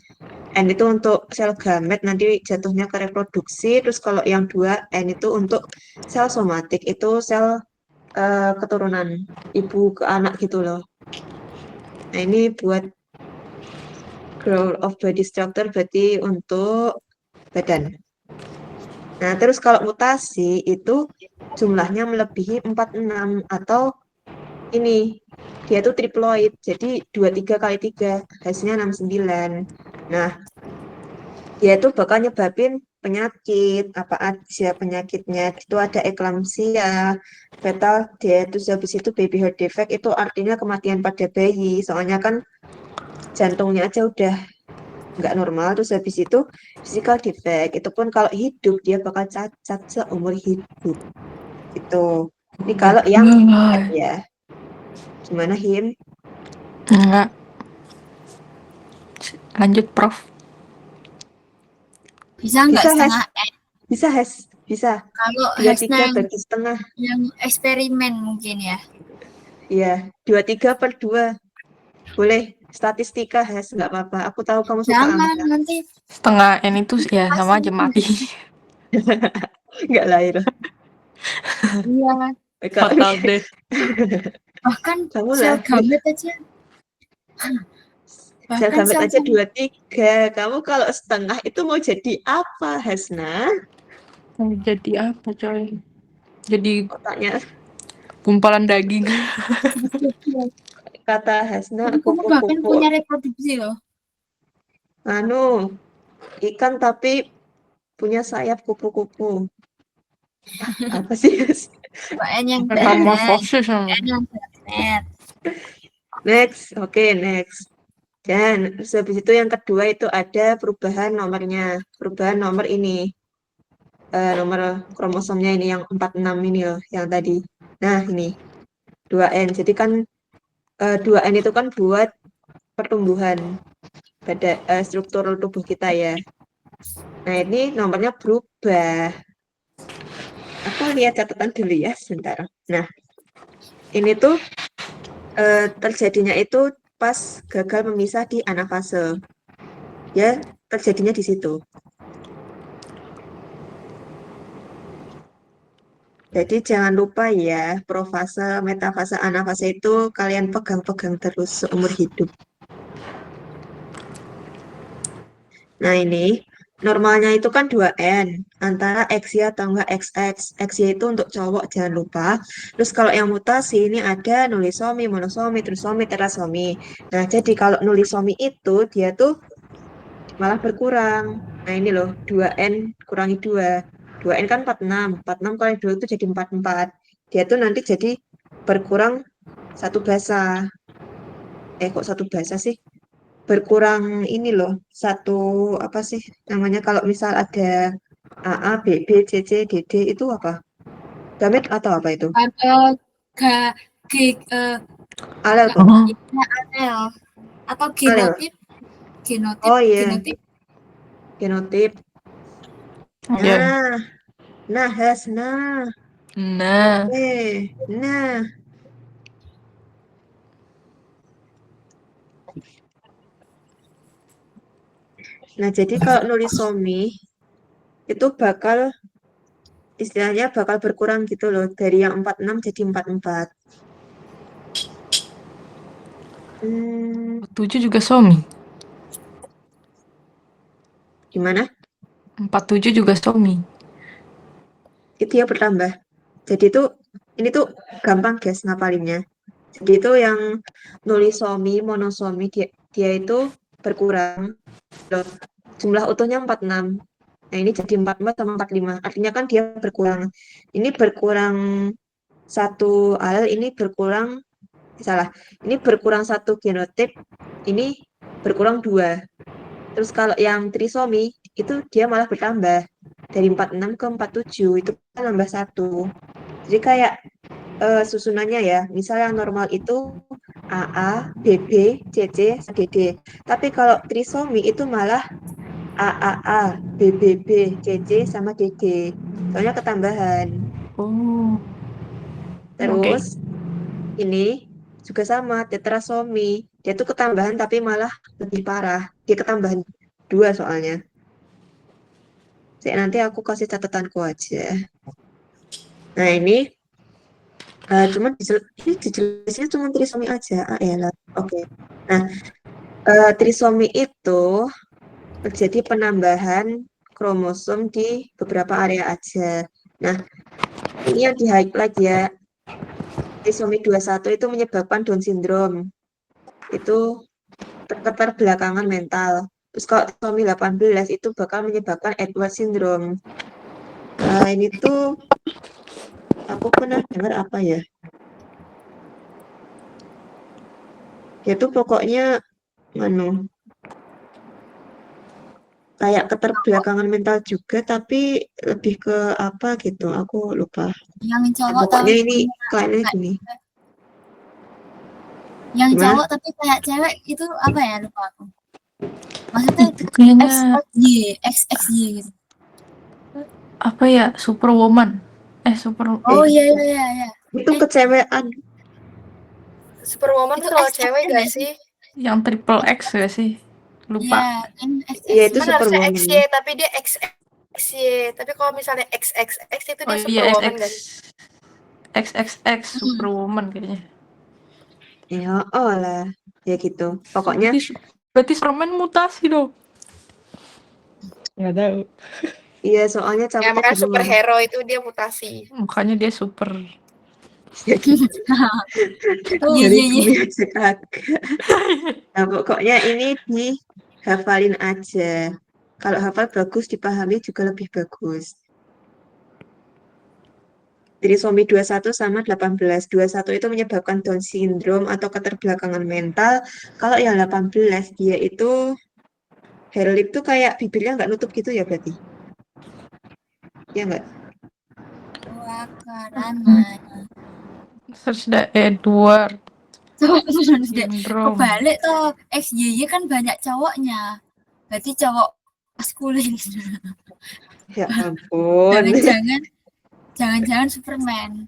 N itu untuk sel gamet, nanti jatuhnya ke reproduksi, terus kalau yang 2N itu untuk sel somatik, itu sel keturunan ibu ke anak gitu loh. Nah, ini buat growth of body structure, berarti untuk badan. Nah, terus kalau mutasi itu jumlahnya melebihi 46 atau ini dia tuh triploid. Jadi 23 kali 3 hasilnya 69. Nah, dia itu bakal nyebabin penyakit apa aja penyakitnya. Itu ada eklamsia, fetal death, terus habis itu baby heart defect, itu artinya kematian pada bayi. Soalnya kan jantungnya aja udah nggak normal, terus habis itu physical defect. Itu pun kalau hidup dia bakal cacat seumur hidup. Itu. Ini kalau yang berat ya. Gimana, Him? Enggak. Lanjut, Prof. Bisa nggak Bisa, setengah Bisa, Hes. Bisa. kalau 23 Hesna bagi setengah. yang eksperimen mungkin ya. Iya, 23 per 2. Boleh. Statistika, Hes. Nggak apa-apa. Aku tahu kamu suka Jangan angka. nanti Setengah N itu ya sama aja mati. Nggak lahir. iya Kalau Fatal death. bahkan kamu sel lahir. gamet aja Sel bahkan gamet sel aja gamet 23. Kamu kalau setengah itu mau jadi apa, Hasna? Mau jadi apa, coy? Jadi Otaknya gumpalan daging. kata Hasna kamu bahkan kupu-kupu. punya reproduksi loh. Anu, ikan tapi punya sayap kupu-kupu. Apa sih, Has? UN yang Metamorfosis sama. UN yang net. Next, oke, next. Dan habis itu yang kedua itu ada perubahan nomornya. Perubahan nomor ini. Nomor kromosomnya ini yang 46 ini loh, yang tadi. Nah, ini 2N. Jadi kan 2N itu kan buat pertumbuhan pada struktur tubuh kita ya. Nah, ini nomornya berubah. Aku lihat catatan dulu ya, sebentar. Nah, ini tuh terjadinya itu pas gagal memisah di anafase. Ya, terjadinya di situ. Jadi jangan lupa ya, profase, metafase, anafase itu kalian pegang-pegang terus seumur hidup. Nah ini, normalnya itu kan 2N, antara XY atau enggak XX. XY itu untuk cowok, jangan lupa. Terus kalau yang mutasi ini ada nulisomi, monosomi, trisomi, terasomi. Nah jadi kalau nulisomi itu, dia tuh malah berkurang. Nah ini loh, 2N kurangi 2. 2N kan 46. 46 kali 2 itu jadi 44. Dia tuh nanti jadi berkurang satu basa. Kok satu basa sih? Berkurang ini loh, satu apa sih namanya kalau misal ada AA, BB, CC, DD itu apa? Gamit atau apa itu? Ga, G, Alel tuh. Oh, alel atau Alel. genotip Oh iya, genotip genotip. iya. Nah, Has, nah. Nah, Oke, nah. Nah, jadi kalau nulisomi itu bakal istilahnya bakal berkurang gitu loh, dari yang 46 jadi 44. 7 juga somi. Gimana? 47 juga somi. Itu ya bertambah. Jadi itu ini tuh gampang guys ngapalinnya. Jadi itu yang nulisomi, monosomi dia itu berkurang loh. Jumlah utuhnya 46. Nah, ini jadi 44 sama 45. Artinya kan dia berkurang. Ini berkurang satu alel, ini berkurang salah. Ini berkurang satu genotip, ini berkurang 2. Terus kalau yang trisomi itu dia malah bertambah dari 46 ke 47, itu kan nambah 1. Jadi kayak susunannya ya, misal yang normal itu AA, BB, CC, DD. Tapi kalau trisomi itu malah AAA, BBB, CC, sama DD. Soalnya ketambahan. Oh, Terus ini juga sama, tetrasomi. Dia tuh ketambahan tapi malah lebih parah. Dia ketambahan 2 soalnya. Nanti aku kasih catatanku aja. Nah ini cuman ini dijelasinnya cuma trisomi aja. Elah. Oke. Nah, trisomi itu terjadi penambahan kromosom di beberapa area aja. Nah, ini yang di highlight ya. trisomi 21 itu menyebabkan Down syndrome. Itu keterbelakangan mental. Terus kalau trisomi 18 itu bakal menyebabkan Edward syndrome. Ini tuh aku pernah dengar apa ya? Dia tuh pokoknya kayak keterbelakangan mental juga, tapi lebih ke apa gitu, aku lupa. Yang Nah, cowok pokoknya tapi ini kliennya kayak gini. yang Gimana? cowok tapi kayak cewek itu apa ya, lupa aku. Maksudnya Itu kayaknya XXY gitu. apa ya? Superwoman. Super. Oh iya iya iya iya. Itu kecewean. Superwoman Itu tuh kalau XX cewek kan gak ya? sih? Yang triple X gak sih? Iya, Lupa. kan Iya, XXY. itu Kan harusnya superwoman. XY, tapi dia XXY. Tapi kalau misalnya XXX itu Oh dia iya, superwoman gak sih? XXX Superwoman kayaknya. Ya, oh lah. Ya gitu. Pokoknya, Berarti Superman mutasi dong. Nggak tahu. iya soalnya Ya cabutnya makanya di luar. superhero itu dia mutasi. Makanya dia super. Ya gitu. Iya Dari iya iya. bumi aja kagak. Nah, pokoknya ini dihafalin aja. Kalau hafal bagus, dipahami juga lebih bagus. Trisomi 21 sama 18. 21 itu menyebabkan Down syndrome atau keterbelakangan mental. Kalau yang 18, dia itu hair lip tuh kayak bibirnya nggak nutup gitu ya berarti? Iya nggak? Dua karena Search the Edward syndrome. kebalik toh, XYY kan banyak cowoknya. Berarti cowok maskulin. Ya ampun. Jangan-jangan Superman.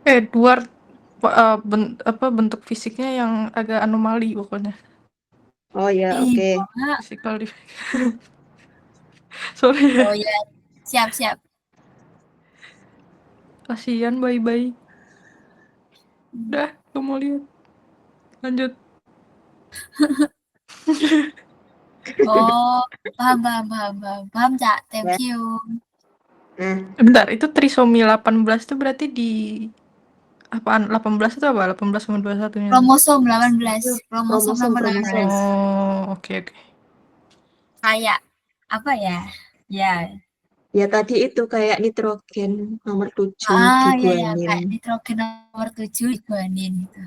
Edward bentuk fisiknya yang agak anomali pokoknya. Oh ya, Ih, oke. Mak. Physical sorry ya. Oh ya, siap. Kasihan bayi-bayi. Udah, gak mau lihat. Lanjut. Oh, paham, Cak. Thank you. Nah, Bentar, itu trisomi 18 itu berarti di apaan? 18 itu apa? 18 sama 21-nya. Kromosom 18. Kromosom kromosom, nomor kromosom. 18. Oh, oke. Kayak apa ya? Ya. Ya tadi itu kayak nitrogen nomor 7 Ya, diguanin. kayak nitrogen nomor 7 diguanin gitu.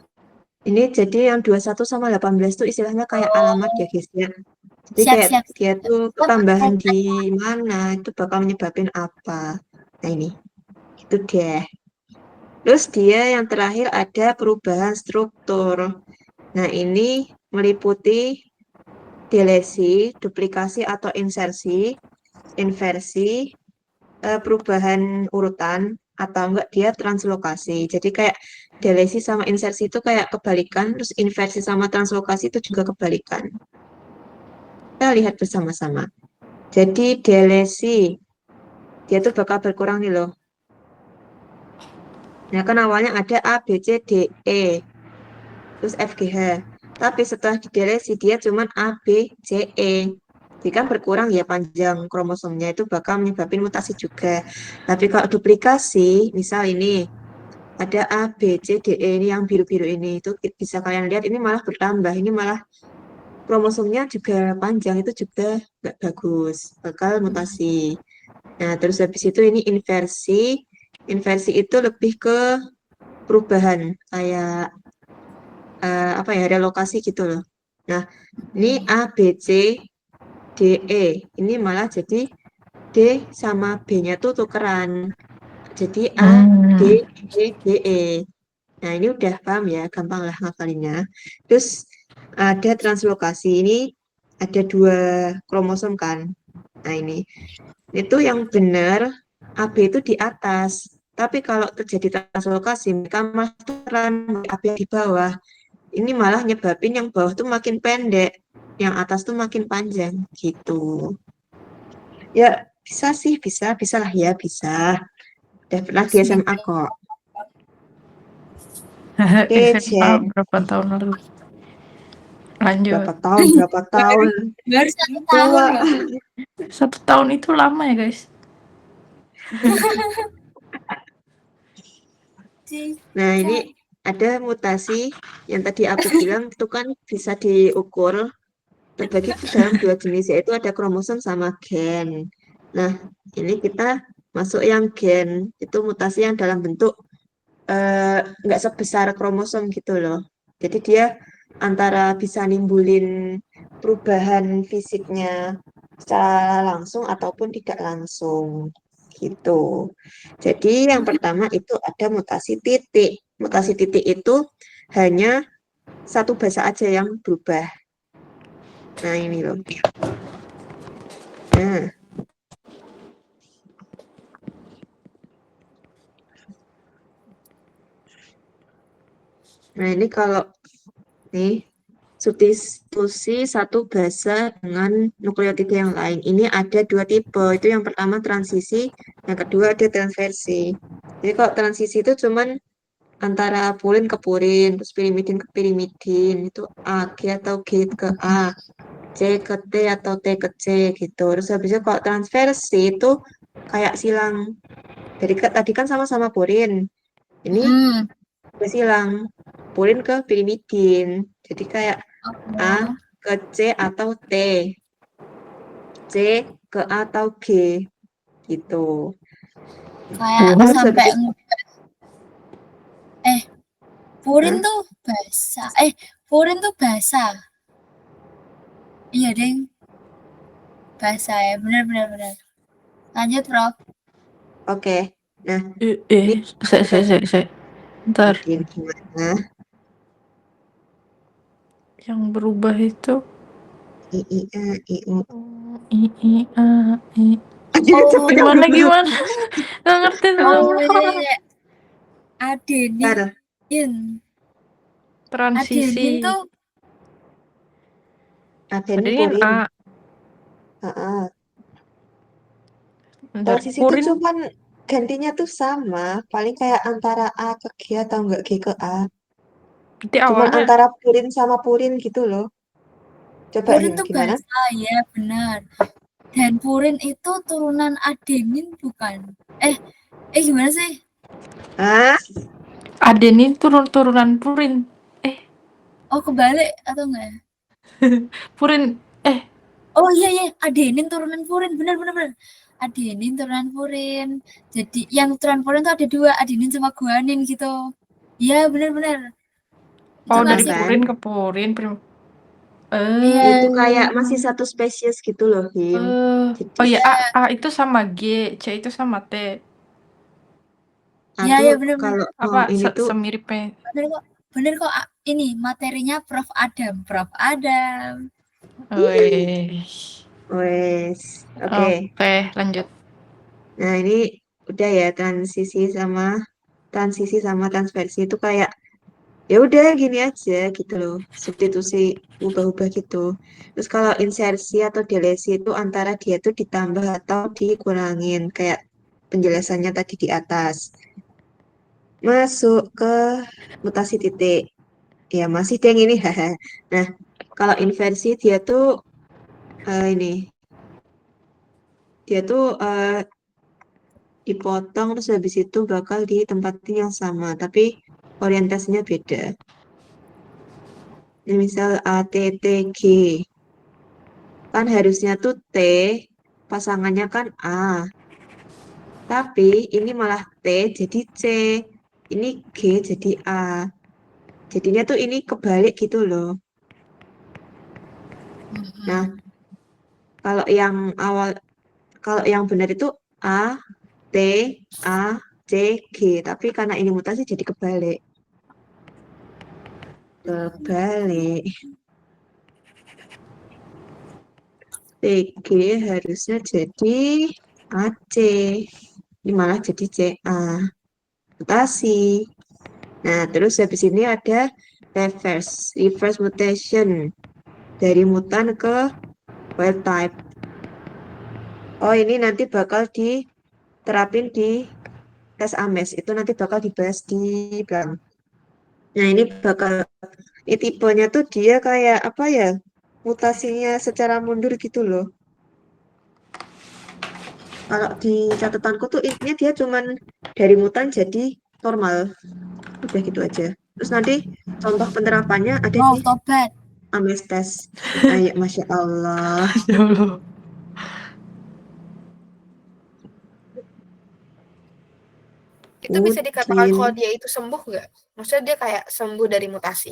Ini jadi yang 21 sama 18 itu istilahnya kayak alamat ya guys ya. Jadi kayak Siap. dia tuh ketambahan di mana itu bakal menyebabin apa. Nah ini, itu deh. Terus dia yang terakhir ada perubahan struktur. Nah ini meliputi delesi, duplikasi atau insersi, inversi, perubahan urutan, atau enggak dia translokasi. Jadi kayak delesi sama insersi itu kayak kebalikan, terus inversi sama translokasi itu juga kebalikan. Kita lihat bersama-sama. Jadi delesi, dia tuh bakal berkurang nih loh. Nah kan awalnya ada A, B, C, D, E, terus F, G, H. Tapi setelah didelesi dia cuma A, B, C, E. Jadi kan berkurang ya panjang kromosomnya itu bakal menyebabkan mutasi juga. Tapi kalau duplikasi, misal ini ada A, B, C, D, E ini yang biru-biru ini itu bisa kalian lihat ini malah bertambah, ini malah kromosomnya juga panjang itu juga nggak bagus, bakal mutasi. Nah terus habis itu ini inversi, inversi itu lebih ke perubahan kayak apa ya relokasi gitu loh. Nah ini A, B, C, D, E ini malah jadi D sama B-nya tuh tukeran. Jadi A, D, D, E. Nah, ini udah paham ya, gampang lah ngafalinnya. Terus ada translokasi, ini ada 2 kromosom kan. Nah, ini. Itu yang benar, AB itu di atas. Tapi kalau terjadi translokasi, mereka malah tukeran AB yang di bawah. Ini malah nyebabin yang bawah tuh makin pendek, yang atas tuh makin panjang, gitu. Ya, bisa sih, bisa lah ya, bisa. Udah pernah di SMA kok. Oke, SMA cek. berapa tahun lalu? Lanjut. Berapa tahun. Baru 1 Tua. tahun loh. 1 tahun itu lama ya guys. sih. Nah, ini ada mutasi yang tadi aku bilang itu kan bisa diukur terbagi ke dalam dua jenis, yaitu ada kromosom sama gen. Nah, ini kita masuk yang gen, itu mutasi yang dalam bentuk nggak sebesar kromosom gitu loh. Jadi dia antara bisa nimbulin perubahan fisiknya secara langsung ataupun tidak langsung gitu. Jadi yang pertama itu ada mutasi titik. Mutasi titik itu hanya satu basa aja yang berubah. Nah, ini loh. Nah, ini kalau nih substitusi satu basa dengan nukleotida yang lain. Ini ada dua tipe. Itu yang pertama transisi, yang kedua ada transversi. Jadi kalau transisi itu cuman antara purine ke purin, terus pirimidin ke pirimidin, itu A, G atau G ke A, C ke T atau T ke C gitu. Terus habisnya kalau transversi itu kayak silang. Jadi tadi kan sama-sama purin. Ini Hmm. silang purin ke pirimidin. Jadi kayak A Oh, ke C atau T, C ke A atau G gitu. kayak Terus sampai habis itu, purin Hah? tuh basah. Purin tuh basah. Iya, Deng. Basah ya. Benar benar benar. Lanjut, Prof. Oke. Nah, ini Saya. Ntar, bikin gimana? yang berubah itu I, I, A, I, U. i i a i. Oh, Gimana gimana? Nggak ngerti oh semua. iya. Adenin. Bentar, Transisi. Adenin tuh adenin Adenin purin. A. Heeh. Bentar, Transisi itu purin. cuman gantinya tuh sama, paling kayak antara A ke G atau enggak G ke A. Berarti Cuman awalnya antara purin sama purin gitu loh. Coba purin ya, tuh gimana? basah ya, benar. Dan purin itu turunan adenin bukan? Gimana sih? Ah, adenin turunan purin. Oh, kebalik atau enggak ya? Purin. Oh iya iya, adenin turunan purin, benar benar benar. Adenin turunan purin. Jadi yang turunan purin tuh ada dua, adenin sama guanin gitu. Iya benar benar. Itu Oh, dari bener ngasih kan? purin ke purin. iya Itu kayak masih satu spesies gitu loh, Him. Jadi Oh iya, iya A itu sama G, C itu sama T. iya tuh iya benar benar kalau Apa ini tuh semiripnya? benar kok. Benar kok. Ini materinya Prof Adam, Prof Adam. Wih. wes. Oke. Oke, lanjut. Nah, ini udah ya transisi sama transversi itu kayak ya udah gini aja gitu loh. Substitusi ubah-ubah gitu. Terus kalau insersi atau delesi itu antara dia tuh ditambah atau dikurangin kayak penjelasannya tadi di atas. Masuk ke mutasi titik. Ya, masih deh yang ini. Haha. Nah, kalau inversi dia tuh ini dia tuh dipotong terus habis itu bakal ditempatin yang sama, tapi orientasinya beda. Ini misal A, T, T, G. Kan harusnya tuh T, pasangannya kan A. Tapi ini malah T jadi C. Ini G jadi A. Jadinya tuh ini kebalik gitu loh. Nah, kalau yang awal, kalau yang benar itu A, T, A, C, G. Tapi karena ini mutasi jadi kebalik. Kebalik. TG harusnya jadi AC. Ini malah jadi CA. Mutasi. Nah, terus habis ini ada reverse mutation. Dari mutan ke wild type. Oh, ini nanti bakal diterapin di tes AMES. Itu nanti bakal dibahas di belakang. Nah, ini tipenya tuh dia kayak apa ya? Mutasinya secara mundur gitu loh. Kalau di catatanku tuh intinya dia cuman dari mutan jadi normal. Udah gitu aja. Terus nanti contoh penerapannya ada Wow, di tobat. AMES tes. Ayo, Masya Allah. Ya Allah. Itu bisa dikatakan kalau Mungkin dia itu sembuh nggak? Maksudnya dia kayak sembuh dari mutasi.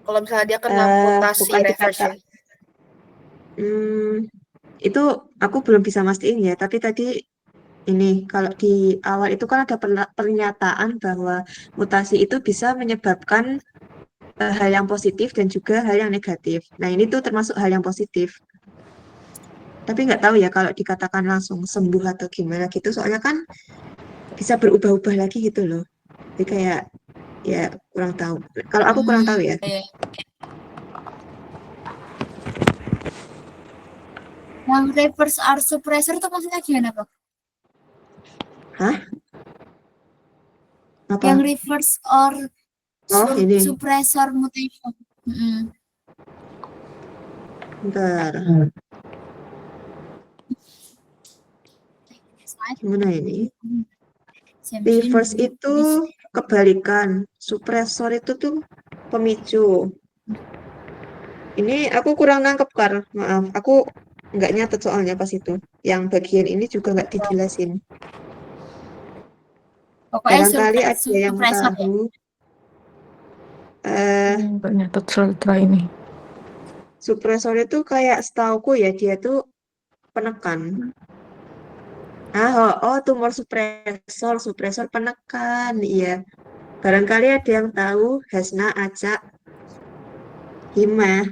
Kalau misalnya dia kena mutasi bukan dikata reversion. itu aku belum bisa mastiin ya, tapi tadi ini kalau di awal itu kan ada pernyataan bahwa mutasi itu bisa menyebabkan hal yang positif dan juga hal yang negatif. Nah, ini tuh termasuk hal yang positif. Tapi nggak tahu ya kalau dikatakan langsung sembuh atau gimana gitu, soalnya kan bisa berubah-ubah lagi gitu loh. Jadi kayak ya kurang tahu. Kalau aku kurang tahu ya. Iya. Yang reverse R suppressor itu maksudnya gimana, Pak? Hah? Apa? Yang reverse or Ini. suppressor mutation. Bentar. Gimana ini? Reverse itu kebalikan. Suppressor itu tuh pemicu. Ini aku kurang nangkep, Kar. Maaf, aku nggak nyatet soalnya pas itu. Yang bagian ini juga nggak dijelasin. Pokoknya Barangkali ada yang suppressor ya. tahu. Nggak nyatet setelah ini. Suppressor itu kayak setauku ya, dia tuh penekan. Tumor suppressor penekan. Iya. Barangkali ada yang tahu, Hasna, Aca, Hima.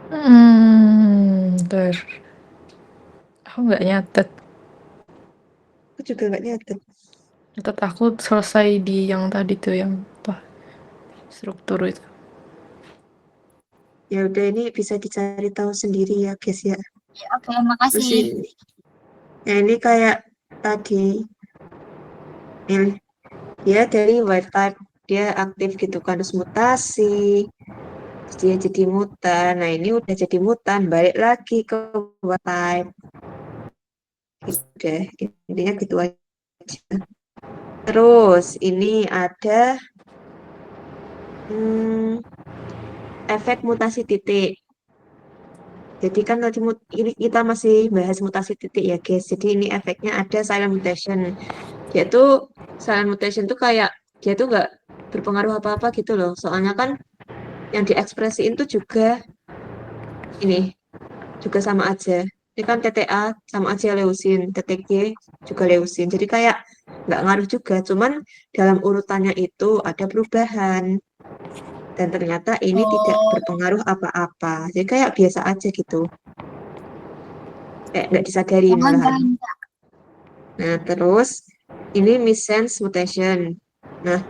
Bentar. Aku nggak nyatet. Aku juga nggak nyatet. Nyatet aku selesai di yang tadi tuh, yang apa? Struktur itu. Ya udah, ini bisa dicari tahu sendiri ya, guys ya. Ya, oke, makasih. Terus ini. Nah, ini kayak tadi. Ini dia dari wild type, dia aktif gitu kan, terus mutasi. Terus dia jadi mutan. Nah, ini udah jadi mutan, balik lagi ke wild type. Udah, intinya gitu aja. Terus ini ada efek mutasi titik. Jadi kan tadi ini kita masih bahas mutasi titik ya guys. Jadi ini efeknya ada silent mutation. Yaitu silent mutation tuh kayak dia tuh nggak berpengaruh apa-apa gitu loh. Soalnya kan yang diekspresiin tuh juga ini juga sama aja. Ini kan TTA sama aja leusin, TTG juga leusin. Jadi kayak nggak ngaruh juga. Cuman dalam urutannya itu ada perubahan. Dan ternyata ini tidak berpengaruh apa-apa. Jadi kayak biasa aja gitu. Kayak nggak disadari malahan. Nah, terus ini missense mutation. Nah,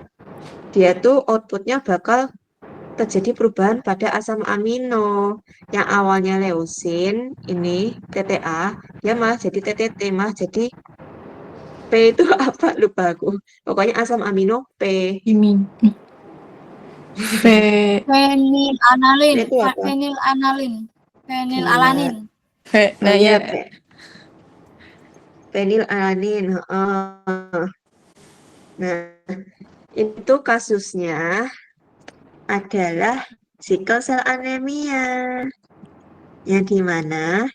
dia tuh outputnya bakal terjadi perubahan pada asam amino. Yang awalnya leusin, ini TTA, dia malah jadi TTT, malah jadi P itu apa? Lupa aku. Pokoknya asam amino P. Ini. Fenilalanin. Itu apa? Fenilalanin. Nah ya. Fenilalanin. Nah, itu kasusnya adalah sickle cell anemia. Yang dimana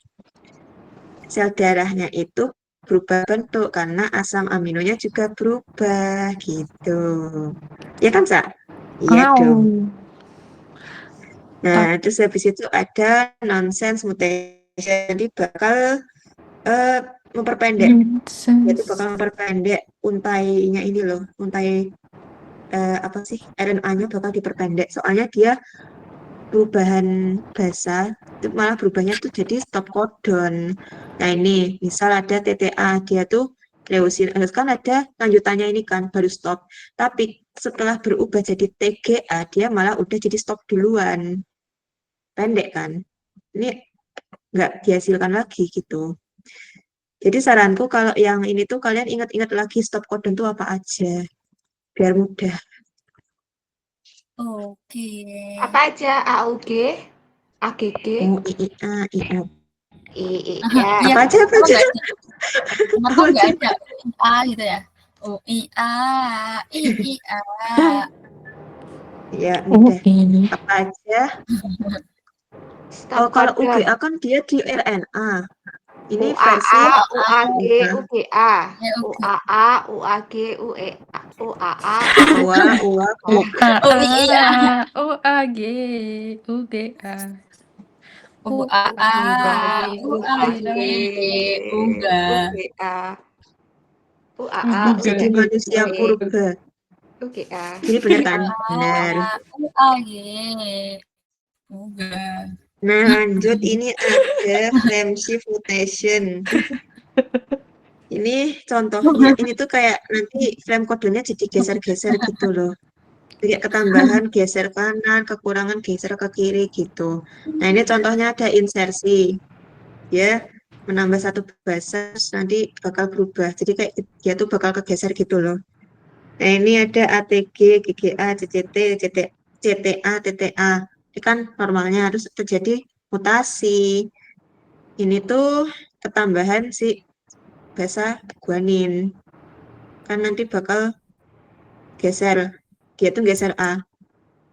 sel darahnya itu berubah bentuk karena asam aminonya juga berubah gitu. Ya kan, Sa? Iya dong. Nah, terus habis itu ada nonsense mutation. Jadi bakal memperpendek. Jadi bakal memperpendek untainya ini loh. Untai apa sih? RNA-nya bakal diperpendek. Soalnya dia perubahan basa itu malah berubahnya tuh jadi stop codon. Nah, ini misal ada TTA, dia tuh leusin, kan ada lanjutannya ini kan baru stop. Tapi setelah berubah jadi TGA, dia malah udah jadi stop duluan. Pendek kan? Ini nggak dihasilkan lagi gitu. Jadi saranku kalau yang ini tuh kalian ingat-ingat lagi stop codon tuh apa aja. Biar mudah. Oke. Apa aja? AUG, AGG, IA, IA. IIA. Iya, Apa aja? Kenapa nggak ada A gitu ya? O I A I I A. Ya, Oh, udah. ini. Apa aja? Stop Oh, kalau order. UGA kan dia di RNA. Ini UAA, versi UAG, UGA. UGA. Ya, oke. UAA, UAG, UE, UAA, UA, UA, U A Oh, iya. A U A G U G A. O A A U A G Uga. UGA. UAA, Jadi Uga. manusia purba. UGA. Jadi benar kan? Benar. U A G Uga. Nah, lanjut. Ini ada frameshift mutation. Ini contohnya. Ini tuh kayak nanti frame kodenya jadi geser-geser gitu loh. Jadi ketambahan geser kanan, kekurangan geser ke kiri gitu. Nah, ini contohnya ada insersi. Ya, menambah satu bahasa terus nanti bakal berubah. Jadi kayak dia tuh bakal kegeser gitu loh. Nah, ini ada ATG, GGA, CCT, CTA, TTA. Ini kan normalnya harus terjadi mutasi. Ini tuh ketambahan si bahasa guanin. Kan nanti bakal geser. Dia tuh geser A.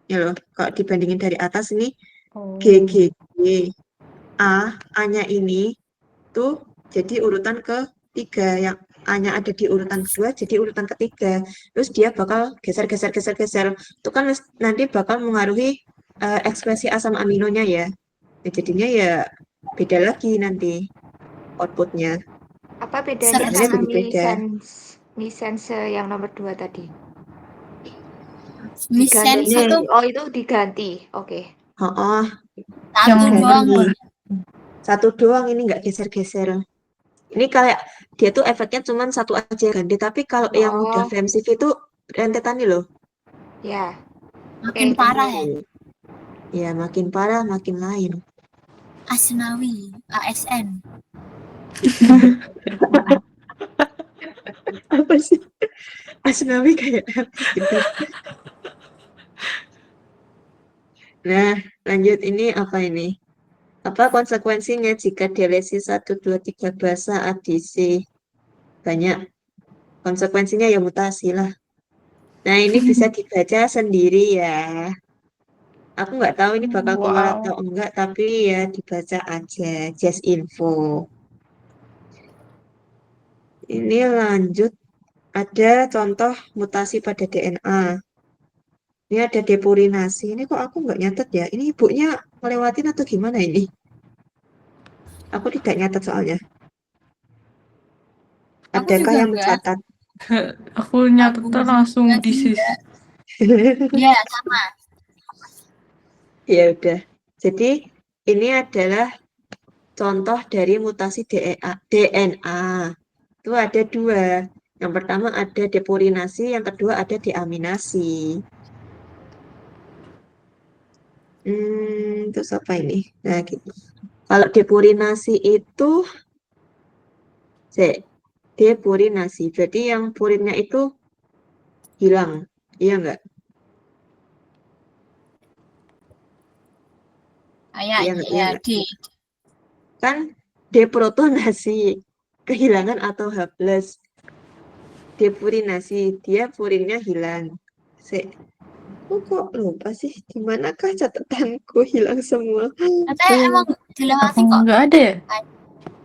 Ya loh, kalau dibandingin dari atas ini Oh. GGG. A-nya ini tuh jadi urutan ketiga. Yang A-nya ada di urutan kedua, jadi urutan ketiga. Terus dia bakal geser. Itu kan nanti bakal mengaruhi ekspresi asam aminonya ya. Nah, jadinya ya beda lagi nanti outputnya. Apa bedanya Sebenarnya sama jadi beda. missense yang nomor 2 tadi? Missense Diganti. itu Oh, itu diganti. Oke. Oh, satu Yang doang. ganti. Satu doang ini nggak geser-geser. Ini kayak dia tuh efeknya cuma satu aja ganti. Tapi kalau yang udah Oh, FMCV itu rentetan nih loh. ya. Makin Oke, parah ya. Ya, makin parah, makin lain. Asnawi, ASN. Apa sih? Asnawi kayak apa gitu. Nah, lanjut ini apa ini? Apa konsekuensinya jika delesi 1, 2, 3 basa adisi? Banyak. Konsekuensinya ya mutasi lah. Nah, ini bisa dibaca sendiri ya. Aku nggak tahu ini bakal keluar Wow. atau enggak, tapi ya dibaca aja. Just info. Ini lanjut. Ada contoh mutasi pada DNA. Ini ada depurinasi. Ini kok aku nggak nyatet ya? Ini ibunya melewatin atau gimana ini? Aku tidak nyatet soalnya. Aku Adakah juga yang enggak. mencatat? Aku nyatetnya langsung juga sih disis. enggak. Iya, sama. Ya udah. Jadi ini adalah contoh dari mutasi DNA. Itu ada dua. Yang pertama ada depurinasi, yang kedua ada deaminasi. Terus apa ini? Nah, gitu. Kalau depurinasi itu depurinasi. Berarti yang purinnya itu hilang. Iya enggak? Iya, Iya enggak? Iya iya, enggak? D. Kan deprotonasi, kehilangan atau H+. Depurinasi, dia purinnya hilang. Kok lupa sih? Di manakah catatanku hilang semua? Katanya emang dilewati Aku kok. nggak ada ya?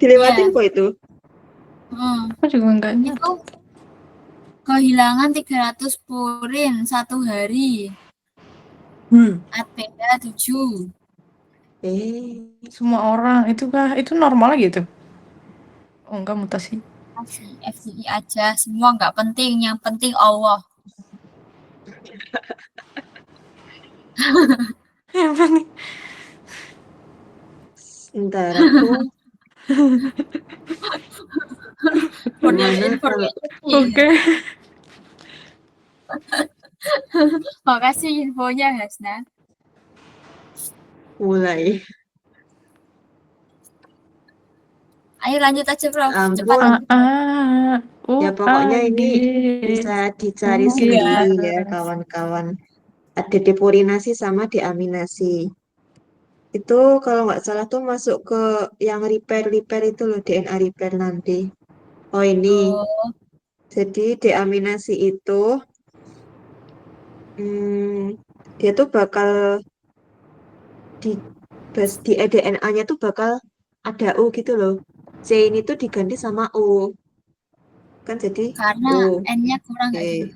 Dilewatin Iya. kok itu. Aku juga nggak ingat. Itu kehilangan 300 purin satu hari. Adpeda 7. Semua orang itu normal gitu? Oh enggak, mutasi. FDI aja, semua nggak penting. Yang penting Allah. Yang penting. Ntar aku For your gimana kalau information. Oke. Makasih infonya, Hasna. mulai. Ayo lanjut aja, Prof. Ampun. Cepat. Ya pokoknya ini UAG. bisa dicari Iya. sendiri ya kawan-kawan. Ada depurinasi sama deaminasi. Itu kalau nggak salah tuh masuk ke yang repair itu loh, DNA repair nanti. Oh ini. Oh, Jadi deaminasi itu dia tuh bakal di DNA-nya tuh bakal ada U gitu loh. C ini tuh diganti sama U. Kan jadi Karena U. N-nya kurang nggak sih?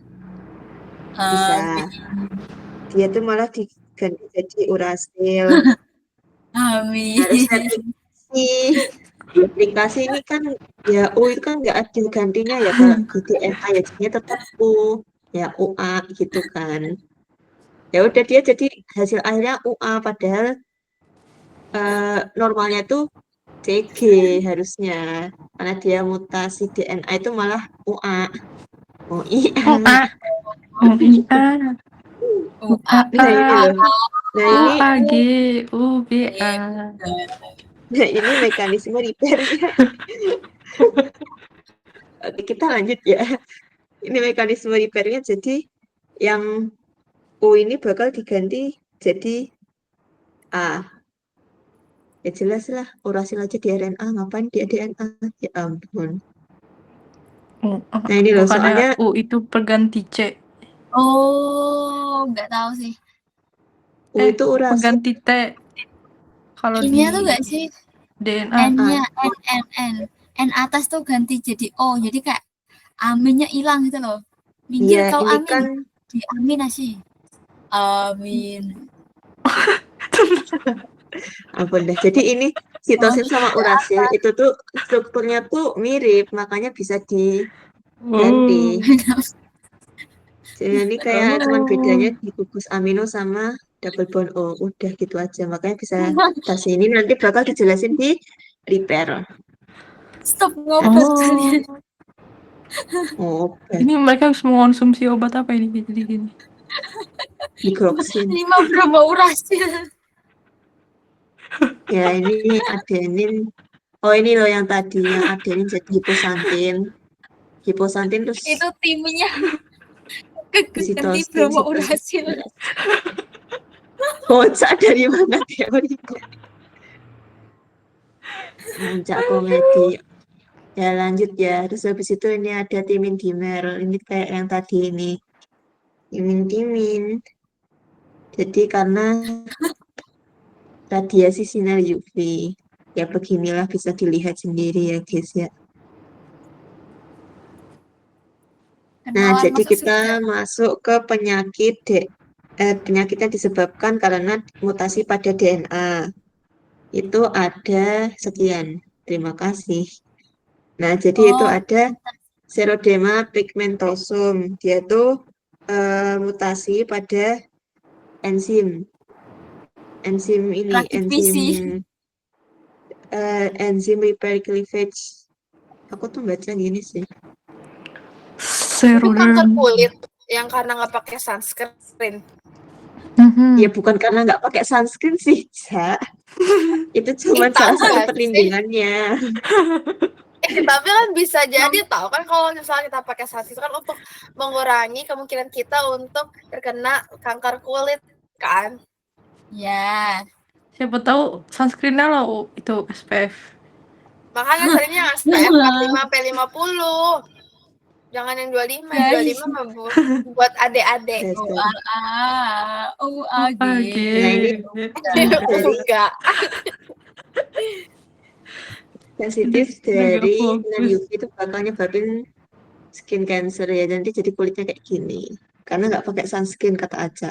Oke, bisa. Amin. Dia tuh malah diganti jadi urasil. Harus Amin. replikasi. Replikasi ini kan ya U itu kan nggak ada gantinya ya kalau di DNA ya jadinya tetap U. Ya UA gitu kan. Ya udah dia jadi hasil akhirnya UA padahal normalnya tuh CG harusnya karena dia mutasi DNA itu malah UA. Oh iya. Oh, A. Oh, iya. Nah ini loh. Nah ini UAG, UBA. nah ini mekanisme repairnya. Oke, kita lanjut ya. Ini mekanisme repairnya jadi yang U ini bakal diganti jadi A. Ya jelas lah, urasil aja di RNA, ngapain di DNA? Ya ampun. Nah ini loh, Bukannya soalnya U itu perganti C. Oh, nggak tahu sih. U itu urasil. Perganti T. Kalau di Ini tuh nggak sih? DNA. N-nya N atas tuh ganti jadi O. Jadi kayak aminnya hilang gitu loh. Minggir Iya, kau ini amin. kan Di amin sih. Amin. ampun dah. Jadi ini sitosin sama urasil itu tuh strukturnya tuh mirip, makanya bisa diganti. Jadi ini kayak cuman bedanya di gugus amino sama double bond O. Udah gitu aja. Makanya bisa tas ini nanti bakal dijelasin di repair. Stop ngobrol kalian. Oh, Ini mereka harus mengonsumsi obat apa ini jadi gini? digroksin. 5 bromo urasil. Ya ini adenin. Oh ini loh yang tadi yang adenin jadi hiposantin. Hiposantin terus Itu timnya ganti sitosin. bromo urasil. Kocak dari mana teorinya? Puncak komedi. Ya lanjut ya. Terus habis itu ini ada timin dimer. Ini kayak yang tadi ini. Timin. Jadi karena radiasi sinar UV. Ya beginilah bisa dilihat sendiri ya guys ya. Nah, Kenalan jadi masuk kita surga. masuk ke penyakit yang disebabkan karena mutasi pada DNA. Itu ada sekian. Terima kasih. Nah, jadi itu Oh, ada Xeroderma pigmentosum. Dia tuh mutasi pada enzim. Enzim ini, rakit visi. enzim repair cleavage. Aku tuh baca gini sih. Itu kanker Serum. kulit yang karena nggak pakai sunscreen. Ya bukan karena nggak pakai sunscreen sih, Ca. Itu cuma Tahu salah satu nggak sih? perlindungannya. Tapi kan bisa jadi tahu kan kalau misalnya kita pakai sunscreen kan untuk mengurangi kemungkinan kita untuk terkena kanker kulit kan. Ya. Siapa tahu sunscreen-nya lah itu SPF. Makanya seringnya SPF 45 P50. Jangan yang 25, yang 25 mah buat adik-adik. UAG. Nah, ini Enggak. sensitif dari sinar UV itu bakal nyebabin skin cancer ya. Nanti jadi kulitnya kayak gini. Karena nggak pakai sunscreen kata Aca.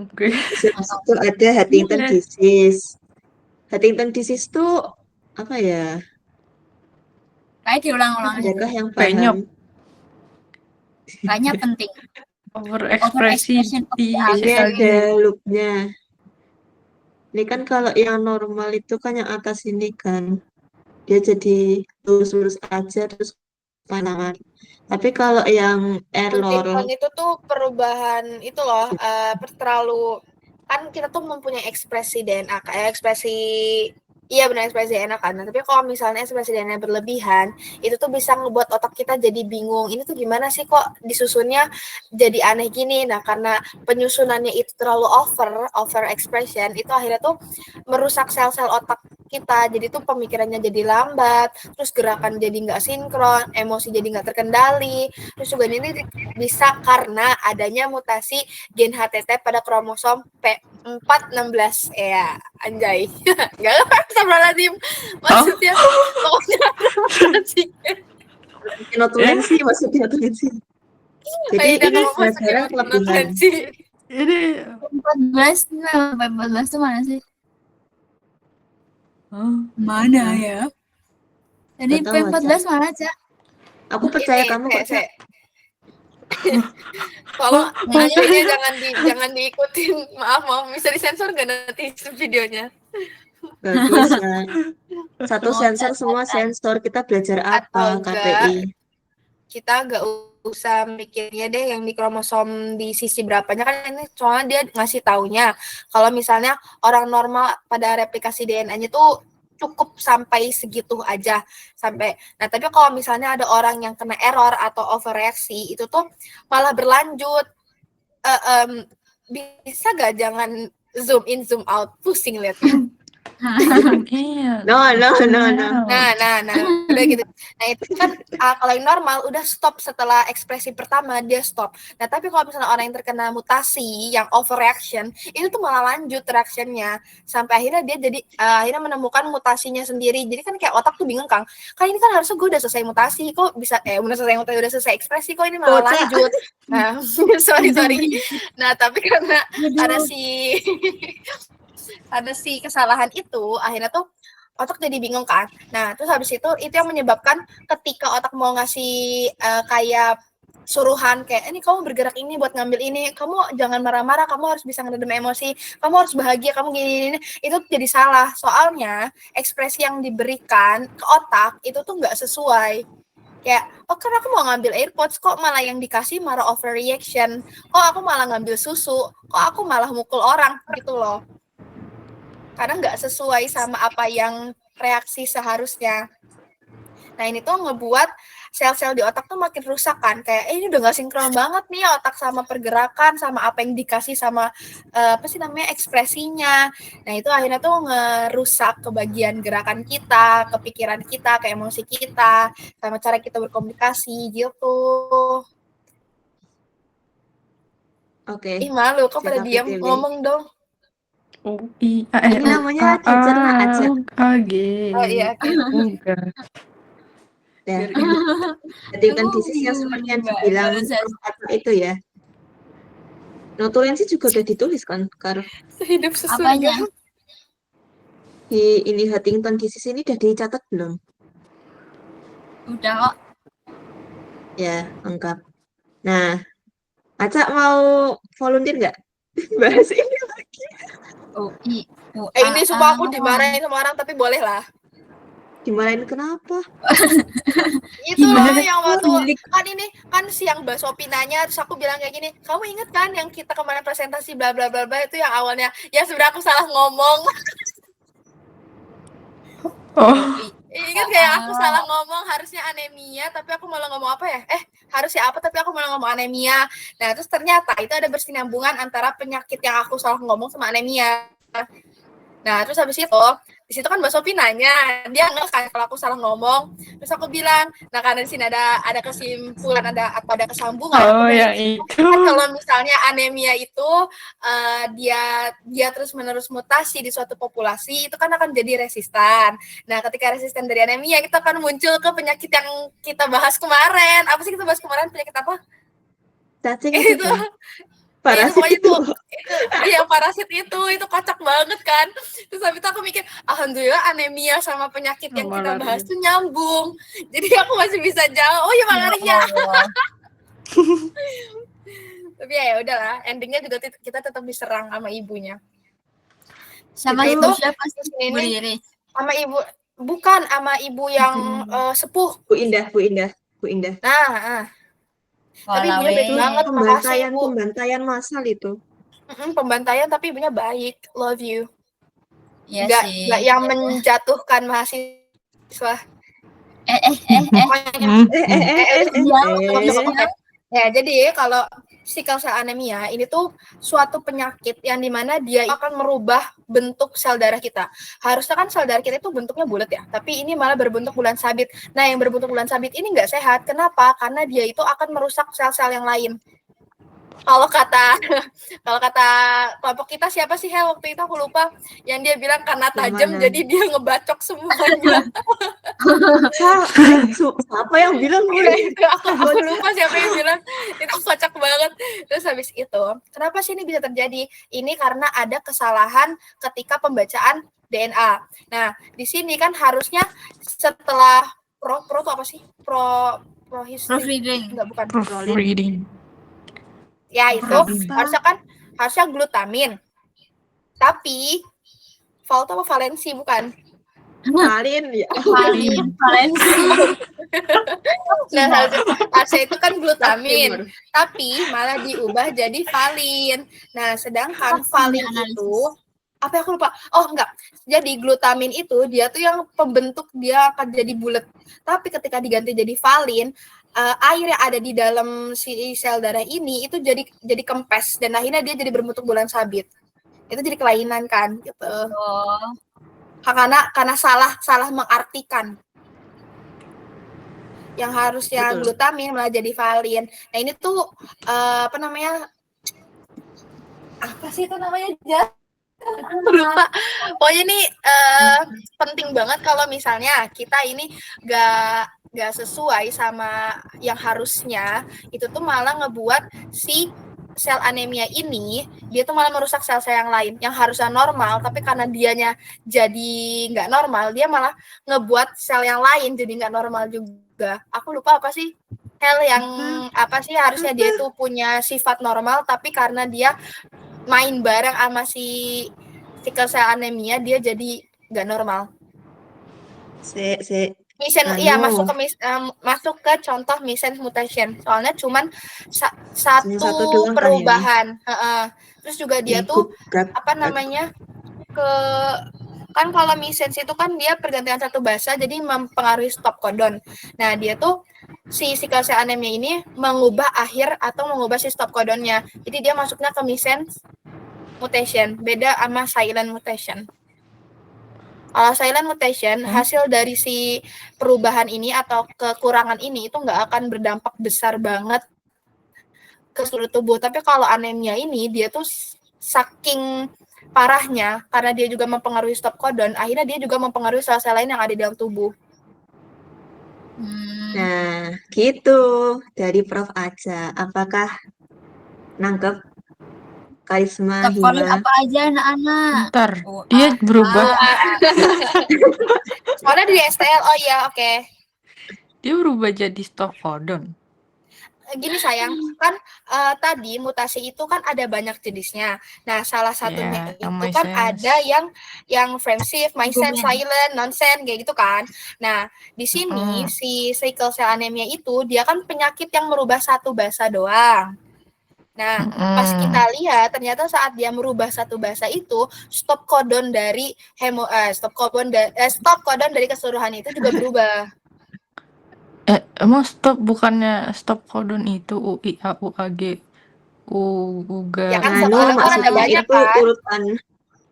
Oke. Terus habis itu ada Huntington disease. Huntington disease tuh apa ya? Kayak diulang-ulang aja. Adakah yang Penyok. paham? Kayaknya penting. Overekspresi di Ini sel ada loopnya. Ini kan kalau yang normal itu kan yang atas ini kan. Dia jadi lurus-lurus aja terus panangan. Tapi kalau yang error Huntington itu tuh perubahan itu loh, terlalu kan kita tuh mempunyai ekspresi DNA kayak ekspresi Iya benar, ekspresi enak kan. Nah, tapi kalau misalnya ekspresi DNA berlebihan, itu tuh bisa ngebuat otak kita jadi bingung. Ini tuh gimana sih kok disusunnya jadi aneh gini? Nah, karena penyusunannya itu terlalu over expression, itu akhirnya tuh merusak sel-sel otak kita. Jadi tuh pemikirannya jadi lambat, terus gerakan jadi nggak sinkron, emosi jadi nggak terkendali. Terus juga ini bisa karena adanya mutasi gen HTT pada kromosom P416. Ya, anjay. Enggak Astagfirullahaladzim. Maksudnya pokoknya sih. Notulensi maksudnya notulensi. Jadi Aida ini kamu masukin gara-gara kelebihan. notulensi. Ini 14 tuh mana sih? Mana ya? Jadi Gak tahu, P14 mana, Cak? Aku percaya Ini, kamu kok, Cak. Tolong ini jangan diikutin. Maaf bisa disensor nggak nanti videonya? Bagus lah. Satu sensor, semua sensor. Kita belajar apa, Atau KPI? Kita nggak usah mikirnya deh yang di kromosom di sisi berapanya, kan ini soalnya dia ngasih taunya kalau misalnya orang normal pada replikasi DNA-nya tuh cukup sampai segitu aja sampai. Nah, tapi kalau misalnya ada orang yang kena error atau overreaksi, itu tuh malah berlanjut. Bisa gak jangan zoom in zoom out, pusing liatnya. iya. No. Nah, udah gitu. Nah itu kan kalau yang normal udah stop setelah ekspresi pertama dia stop. Nah tapi kalau misalnya orang yang terkena mutasi yang overreaction itu tuh malah lanjut reactionnya sampai akhirnya dia jadi akhirnya menemukan mutasinya sendiri. Jadi kan kayak otak tuh bingung kan ini kan harusnya gue udah selesai mutasi kok bisa udah selesai ekspresi kok ini malah lanjut. Nah sorry. Nah tapi karena ada si kesalahan itu akhirnya tuh otak jadi bingung kan. Nah terus habis itu yang menyebabkan ketika otak mau ngasih kayak suruhan kayak ini kamu bergerak ini buat ngambil ini, kamu jangan marah-marah, kamu harus bisa ngeredam emosi, kamu harus bahagia, kamu gini, itu jadi salah. Soalnya ekspresi yang diberikan ke otak itu tuh nggak sesuai. Kayak, kan aku mau ngambil AirPods, kok malah yang dikasih marah overreaction, kok aku malah ngambil susu, kok aku malah mukul orang gitu loh. Karena nggak sesuai sama apa yang reaksi seharusnya. Nah ini tuh ngebuat sel-sel di otak tuh makin rusak kan. Kayak ini udah nggak sinkron banget nih otak sama pergerakan, sama apa yang dikasih sama ekspresinya. Nah itu akhirnya tuh ngerusak ke bagian gerakan kita, kepikiran kita, ke emosi kita, sama cara kita berkomunikasi gitu. Oke. Malu kok pada diam, ngomong dong. Ini namanya dicerna aja. Oh iya. Ya. Jadi disease yang seperti yang dibilang itu ya. Notulensi juga udah ditulis kan, Kar? Hidup sesurga. Di ini Huntington disease ini udah dicatat belum? Udah kok. Ya, lengkap. Nah, Acak mau volunteer nggak? Bahas ini lagi. Ini sumpah aku dimarahin sama orang, tapi boleh lah. Dimarahin kenapa? Itu loh yang waktu kan siang Mbak Sopi nanya, terus aku bilang kayak gini, kamu inget kan yang kita kemarin presentasi bla bla bla bla itu yang awalnya ya sebenarnya aku salah ngomong. Ingat kayak aku salah ngomong, harusnya anemia tapi aku malah ngomong apa ya? Harusnya apa tapi aku malah ngomong anemia. Nah terus ternyata itu ada bersinambungan antara penyakit yang aku salah ngomong sama anemia. Nah terus habis itu di situ kan Mbak Sofi nanya, dia nggak kan kalau aku salah ngomong, terus aku bilang, nah karena di sini ada kesimpulan ada kesambungan. Ya itu. Kan kalau misalnya anemia itu dia terus menerus mutasi di suatu populasi, itu kan akan jadi resistan. Nah ketika resisten dari anemia, kita akan muncul ke penyakit yang kita bahas kemarin. Apa sih kita bahas kemarin, penyakit apa? Cacing itu. Parasit itu. Iya parasit itu kocak banget kan. Terus habis itu aku mikir alhamdulillah anemia sama penyakit yang kita bahas tuh nyambung, jadi aku masih bisa jawab. Oh ya malaria. Tapi ya udahlah, endingnya juga kita tetap diserang sama ibunya. Sama itu siapa sih ini? Sama ibu, bukan sama ibu yang sepuh. Bu Indah. Nah. Tapi ibunya baik banget, pembantaian massal itu. Pembantaian tapi ibunya baik, love you. Iya nggak sih. yang menjatuhkan mahasiswa. Pokoknya Iya. ya, jadi kalau sickle cell anemia ini tuh suatu penyakit yang dimana dia akan merubah bentuk sel darah kita. Harusnya kan sel darah kita itu bentuknya bulat ya, tapi ini malah berbentuk bulan sabit. Nah, yang berbentuk bulan sabit ini nggak sehat. Kenapa? Karena dia itu akan merusak sel-sel yang lain. Kalau kata kelompok kita siapa sih Hel waktu itu aku lupa, yang dia bilang karena tajam mana? jadi dia ngebacok semuanya. Siapa yang bilang boleh? Aku lupa siapa yang bilang, itu kocak banget. Terus habis itu, kenapa sih ini bisa terjadi? Ini karena ada kesalahan ketika pembacaan DNA. Nah, di sini kan harusnya setelah pro itu apa sih? Proofreading. Enggak, bukan. Proofreading. Ya, itu harusnya glutamin. Tapi Valto apa valensi bukan? Valin ya. Valensi. Nah, harusnya itu kan glutamin, tapi malah diubah jadi valin. Nah, sedangkan valin itu apa ya, aku lupa. Oh, enggak. Jadi glutamin itu dia tuh yang pembentuk dia akan jadi bulat. Tapi ketika diganti jadi valin, air yang ada di dalam si sel darah ini itu jadi kempes dan akhirnya dia jadi berbentuk bulan sabit. Itu jadi kelainan kan gitu. Oh. Karena salah mengartikan. Yang harusnya glutamin malah jadi valin. Nah, ini tuh apa sih itu namanya? Lupa. Pokoknya ini penting banget kalau misalnya kita ini gak sesuai sama yang harusnya, itu tuh malah ngebuat si sel anemia ini dia tuh malah merusak sel-sel yang lain yang harusnya normal, tapi karena dianya jadi nggak normal, dia malah ngebuat sel yang lain jadi nggak normal juga. Aku lupa apa sih sel yang apa sih harusnya dia itu punya sifat normal, tapi karena dia main bareng sama si sickle cell anemia dia jadi nggak normal. Iya, masuk ke contoh missense mutation. Soalnya cuman satu perubahan. Terus juga dia tuh kan kalau missense itu kan dia pergantian satu basa jadi mempengaruhi stop codon. Nah, dia tuh si sickle cell anemia ini mengubah akhir atau mengubah si stop codonnya. Jadi dia masuknya ke missense mutation, beda sama silent mutation. Kalau silent mutation, hasil dari si perubahan ini atau kekurangan ini itu nggak akan berdampak besar banget ke seluruh tubuh. Tapi kalau anemia ini, dia tuh saking parahnya, karena dia juga mempengaruhi stop codon, akhirnya dia juga mempengaruhi sel-sel lain yang ada di dalam tubuh. Nah, gitu. Dari Prof aja. Apakah nangkep Karisma Hima? Apa aja anak-anak? Bentar, dia berubah. Soalnya di STL, oh iya, oke. Dia berubah jadi stop codon. Gini sayang, kan tadi mutasi itu kan ada banyak jenisnya. Nah, salah satunya itu kan ada yang friendship, missense, silent, nonsense, kayak gitu kan. Nah, di sini si sickle cell anemia itu dia kan penyakit yang merubah satu basa doang. Nah, pas kita lihat ternyata saat dia merubah satu basa itu, stop codon dari stop codon dari keseluruhan itu juga berubah. Emang bukannya stop codon itu UIA, UAG, UGA? Ya kan stop codon kan ada banyak kan.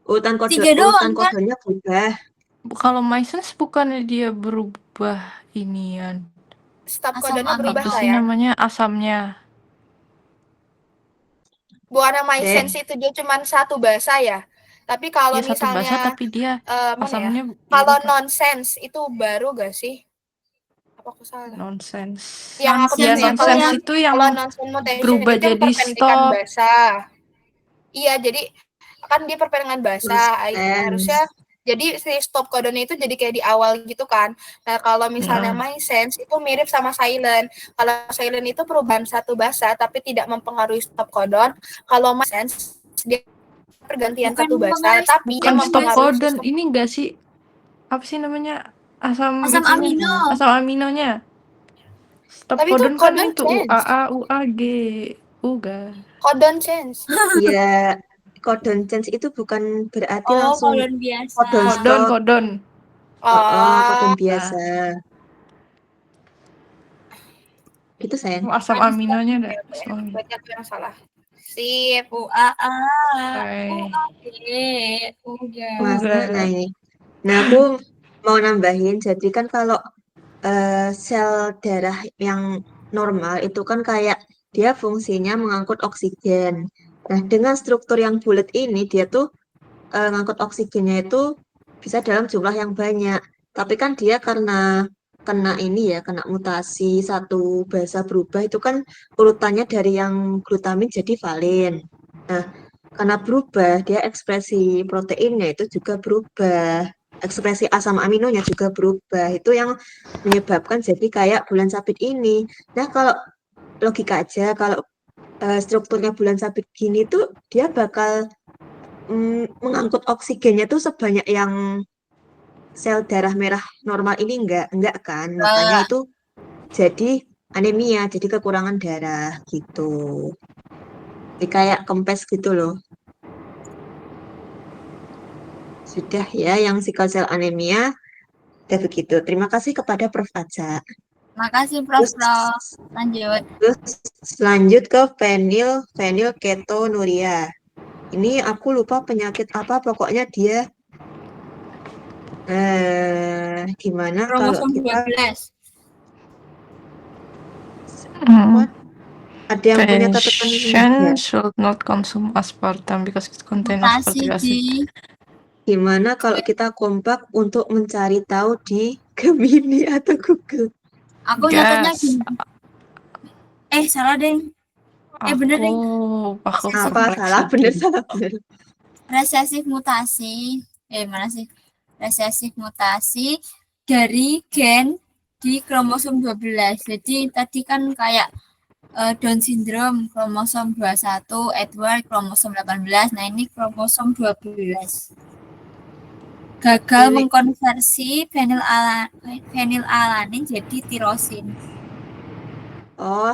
Urutan kodonnya berubah. Kalau missense bukannya dia berubah inian. Stop codonnya berubah apa sih namanya asamnya? Bukan missense itu dia cuma satu bahasa ya. Tapi kalau misalnya satu bahasa tapi dia asamnya kalau nonsense itu baru gak sih? Apa aku salah? Nonsense. Yang aku nonsense itu yang berubah itu jadi stop. Bahasa. Iya, jadi kan dia perpendikan bahasa. Harusnya jadi si stop codon itu jadi kayak di awal gitu kan. Nah, kalau misalnya missense itu mirip sama silent. Kalau silent itu perubahan satu bahasa tapi tidak mempengaruhi stop codon. Kalau missense dia pergantian satu bahasa tapi dia mempengaruhi stop codon. Ini enggak sih apa sih namanya? Asam aminonya. Stop tapi codon kan itu UAA, UAG, UGA. Codon change. Iya, codon change itu bukan berarti Oh, langsung kolon biasa. codon Kodon, stop. kodon. Codon Oh, biasa. Gitu sayang. Asam Kan aminonya ada. oke, oke. Asam amino. Berarti aku yang salah. Sip. UAA, Oke. UAD, udah. Masa, Udah. nah ini. Nah, aku mau nambahin, jadi kan kalau sel darah yang normal itu kan kayak dia fungsinya mengangkut oksigen. Nah, dengan struktur yang bulat ini, dia tuh ngangkut oksigennya itu bisa dalam jumlah yang banyak. Tapi kan dia karena kena ini ya, kena mutasi satu basa berubah itu kan urutannya dari yang glutamin jadi valin. Nah, karena berubah, dia ekspresi proteinnya itu juga berubah. Ekspresi asam aminonya juga berubah. Itu yang menyebabkan jadi kayak bulan sabit ini. Nah, kalau logika aja, kalau strukturnya bulan sabit gini tuh dia bakal mengangkut oksigennya tuh sebanyak yang sel darah merah normal ini enggak kan. Makanya itu jadi anemia, jadi kekurangan darah gitu. Jadi kayak kempes gitu loh. Sudah ya, yang sickle cell anemia udah begitu. Terima kasih kepada Prof. Aca. Makasih Prof. Terus, Lanjut. terus lanjut ke fenilketonuria. Ini aku lupa penyakit apa, pokoknya dia gimana kalau Kromosom kita 12. what? Ada yang punya catatan ini Patient enggak? should not consume aspartame because it contains Mutasi aspartic di acid. Gimana kalau kita kompak untuk mencari tahu di Gemini atau Google? aku nyatetnya Gas. gini. Salah deh. Bener deh. Aku Apa salah bener perpleksity. salah bener. Resesif mutasi. Mana sih? Resesif mutasi dari gen di kromosom 12. Jadi tadi kan kayak Down syndrome kromosom 21, Edward kromosom 18. Nah, ini kromosom 12. Gagal Ini- mengkonversi fenilalanin jadi tirosin. Oh,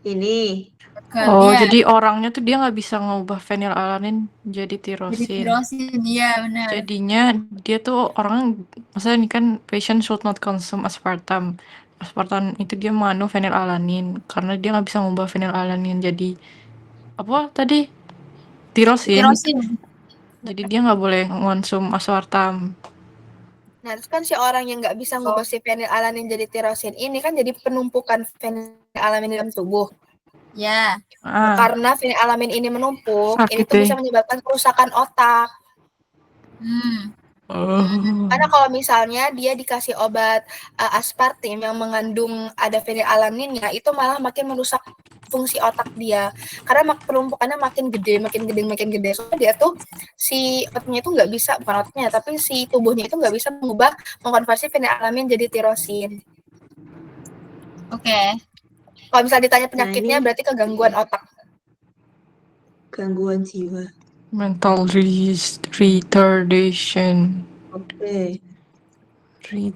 ini. Gagal Oh, ya. jadi orangnya tuh dia nggak bisa ngubah fenilalanin jadi Jadi tirosin. tirosin, iya benar. Jadinya dia tuh orang, maksudnya ini kan patient should not consume aspartame. Aspartame itu dia mengandung fenilalanin karena dia nggak bisa ngubah fenilalanin jadi apa tadi tirosin. Tirosin. Jadi dia nggak boleh ngonsum aspartame. Nah, terus kan si orang yang nggak bisa ngubah si fenilalanin jadi tirosin ini kan jadi penumpukan fenilalanin dalam tubuh. Ya. Karena fenilalanin ini menumpuk, ini Sakit tuh deh. bisa menyebabkan kerusakan otak. Karena kalau misalnya dia dikasih obat aspartim yang mengandung ada fenilalaninnya, itu malah makin merusak fungsi otak dia. Karena penumpukannya makin gede. Soalnya dia tuh si otaknya itu nggak bisa, bukan otaknya, tapi si tubuhnya itu nggak bisa mengkonversi fenilalanin jadi tirosin. Oke. Kalau misalnya ditanya penyakitnya, ini- berarti kegangguan otak. Gangguan jiwa. Mental retardation. Oke. Ini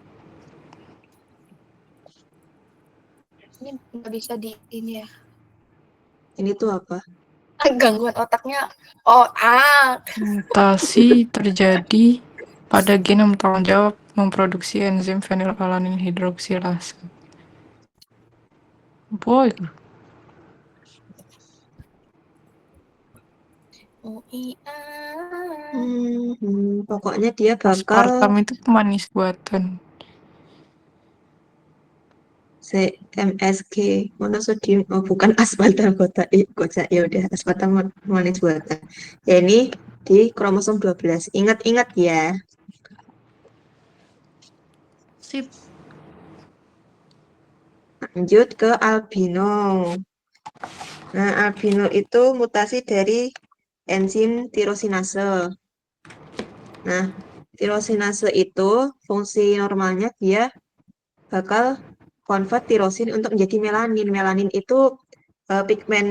nggak bisa di ini ya. Ini tuh apa? Gangguan otaknya. Mutasi terjadi pada gen yang bertanggung jawab memproduksi enzim fenilalanin hidroksilase. Boy. Pokoknya dia bakal Aspartam itu pemanis buatan. MSG monosodium, bukan aspartam kota ya udah aspartam manis buatan. Ya ini di kromosom 12. Ingat-ingat ya. Sip. Lanjut ke albino. Nah, albino itu mutasi dari enzim tirosinase. Nah, tirosinase itu fungsi normalnya dia bakal convert tirosin untuk menjadi melanin. Melanin itu pigmen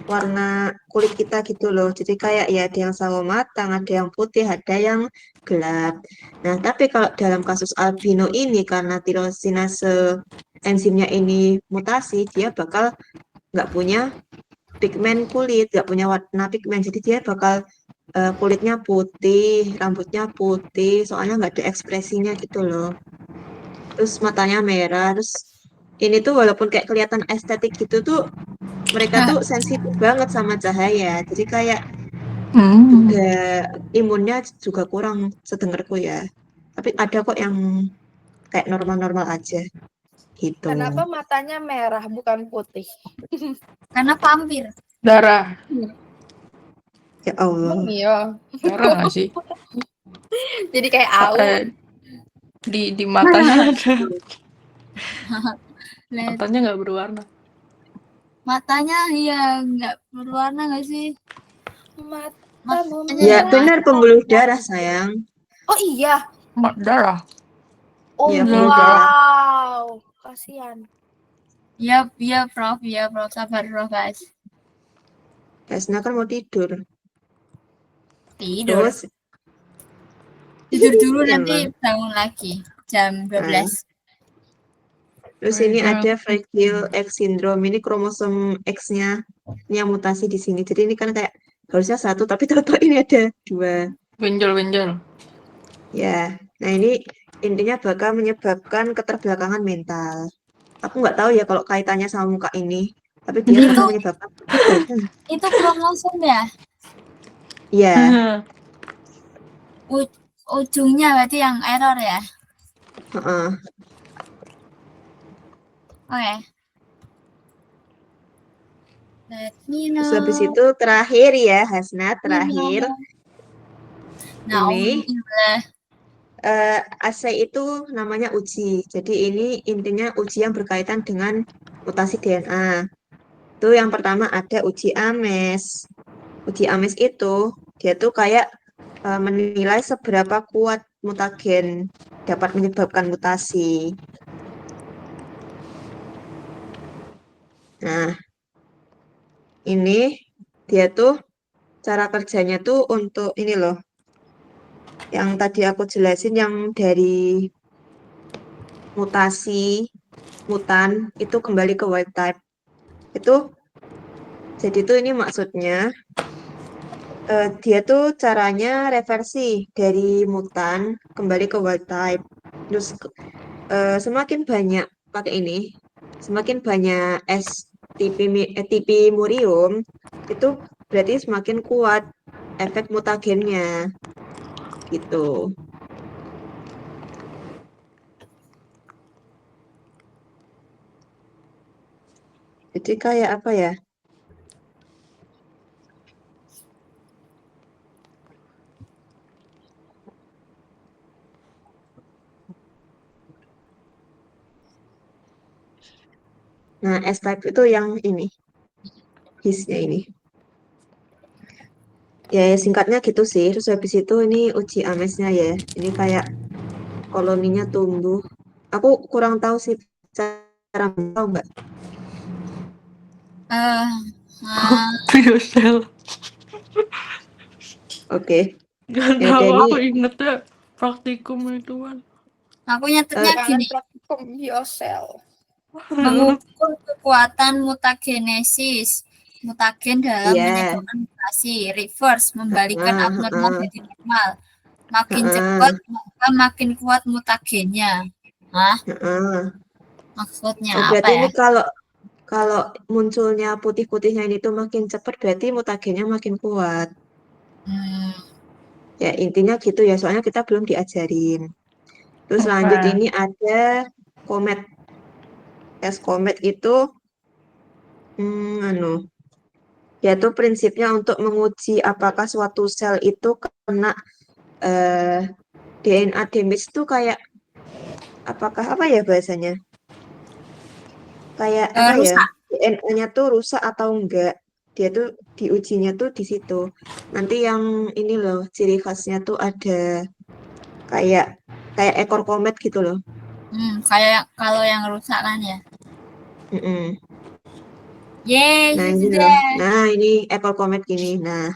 warna kulit kita gitu loh. Jadi kayak ya ada yang sawo matang, ada yang putih, ada yang gelap. Nah, tapi kalau dalam kasus albino ini karena tirosinase enzimnya ini mutasi, dia bakal nggak punya pigmen kulit, nggak punya warna pigmen. Jadi dia bakal kulitnya putih, rambutnya putih, soalnya nggak ada ekspresinya gitu loh. Terus matanya merah, terus ini tuh walaupun kayak kelihatan estetik gitu tuh, mereka tuh sensitif banget sama cahaya. Jadi kayak juga imunnya juga kurang sedengarku ya. Tapi ada kok yang kayak normal-normal aja gitu. Kenapa matanya merah bukan putih? Karena vampir. Darah. Ya Allah. Iya. Darah nggak sih? Jadi kayak au. Di matanya ada. Lihat Matanya nggak berwarna. matanya ya nggak berwarna nggak sih? Matamu Matanya Ya merah. benar pembuluh darah sayang. Oh iya. Darah. Oh Iya, pembuluh darah. wow. Kasihan. Iya Prof, sabar Prof guys. Hasna kan mau tidur. Tidur. Terus Tidur dulu nanti emang. bangun lagi jam 12. Terus ini ada Fragile X syndrome. Ini kromosom X-nya yang mutasi di sini. Jadi ini kan kayak harusnya satu, tapi tahu-tahu ini ada dua. Benjol. Ya, nah ini intinya bakal menyebabkan keterbelakangan mental. Aku nggak tahu ya kalau kaitannya sama muka ini, tapi dia bakal menyebabkan keterbelakangan. Itu kromosom ya? Ya, Ujungnya berarti yang error ya? heeh. Oke. Let me know. Terus habis itu terakhir ya, Hasna, terakhir. Nah, Ini AC itu namanya uji. Jadi ini intinya uji yang berkaitan dengan mutasi DNA. Itu yang pertama ada uji Ames. Uji Ames itu dia tuh kayak menilai seberapa kuat mutagen dapat menyebabkan mutasi. Nah, ini dia tuh cara kerjanya tuh untuk ini loh. Yang tadi aku jelasin yang dari mutasi mutan itu kembali ke wild type. Itu jadi tuh ini maksudnya dia tuh caranya reversi dari mutan kembali ke wild type. Terus semakin banyak pakai ini, semakin banyak TP murium itu berarti semakin kuat efek mutagennya gitu. Jadi kayak apa ya? Nah, S-type itu yang ini, his-nya ini. Ya, singkatnya gitu sih. Terus habis itu ini uji amesnya ya. Ini kayak koloninya tumbuh. Aku kurang tahu sih cara tahu nggak? Biosel. Oke. Gak Ya tahu, udah ini aku ingetnya praktikum itu kan. aku nyatetnya Jangan gini, praktikum biosel. mengukur kekuatan mutagenesis. Mutagen dalam Iya. menyebabkan mutasi, reverse, membalikan abnormal jadi normal. Makin Heeh. cepat, maka makin kuat mutagennya. Hah? Heeh. Maksudnya Oh, apa berarti ya? ini kalau munculnya putih-putihnya ini tuh makin cepat berarti mutagennya makin kuat. Ya, intinya gitu ya, soalnya kita belum diajarin. Terus lanjut ini ada komet. Tes komet itu yaitu prinsipnya untuk menguji apakah suatu sel itu kena DNA damage itu kayak apakah apa ya bahasanya? Kayak apa ya? Rusak. DNA-nya tuh rusak atau enggak? Dia tuh diujinya tuh di situ. Nanti yang ini loh, ciri khasnya tuh ada kayak ekor komet gitu loh. Kayak kalau yang rusak kan ya. Mm-mm. Yeay, Nah ini loh. Nah ini ekor komet gini. Nah,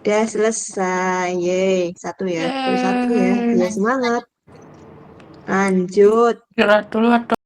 udah selesai. Yeay, satu ya. Baru satu ya. Ya semangat. Lanjut. Gerak dulu atau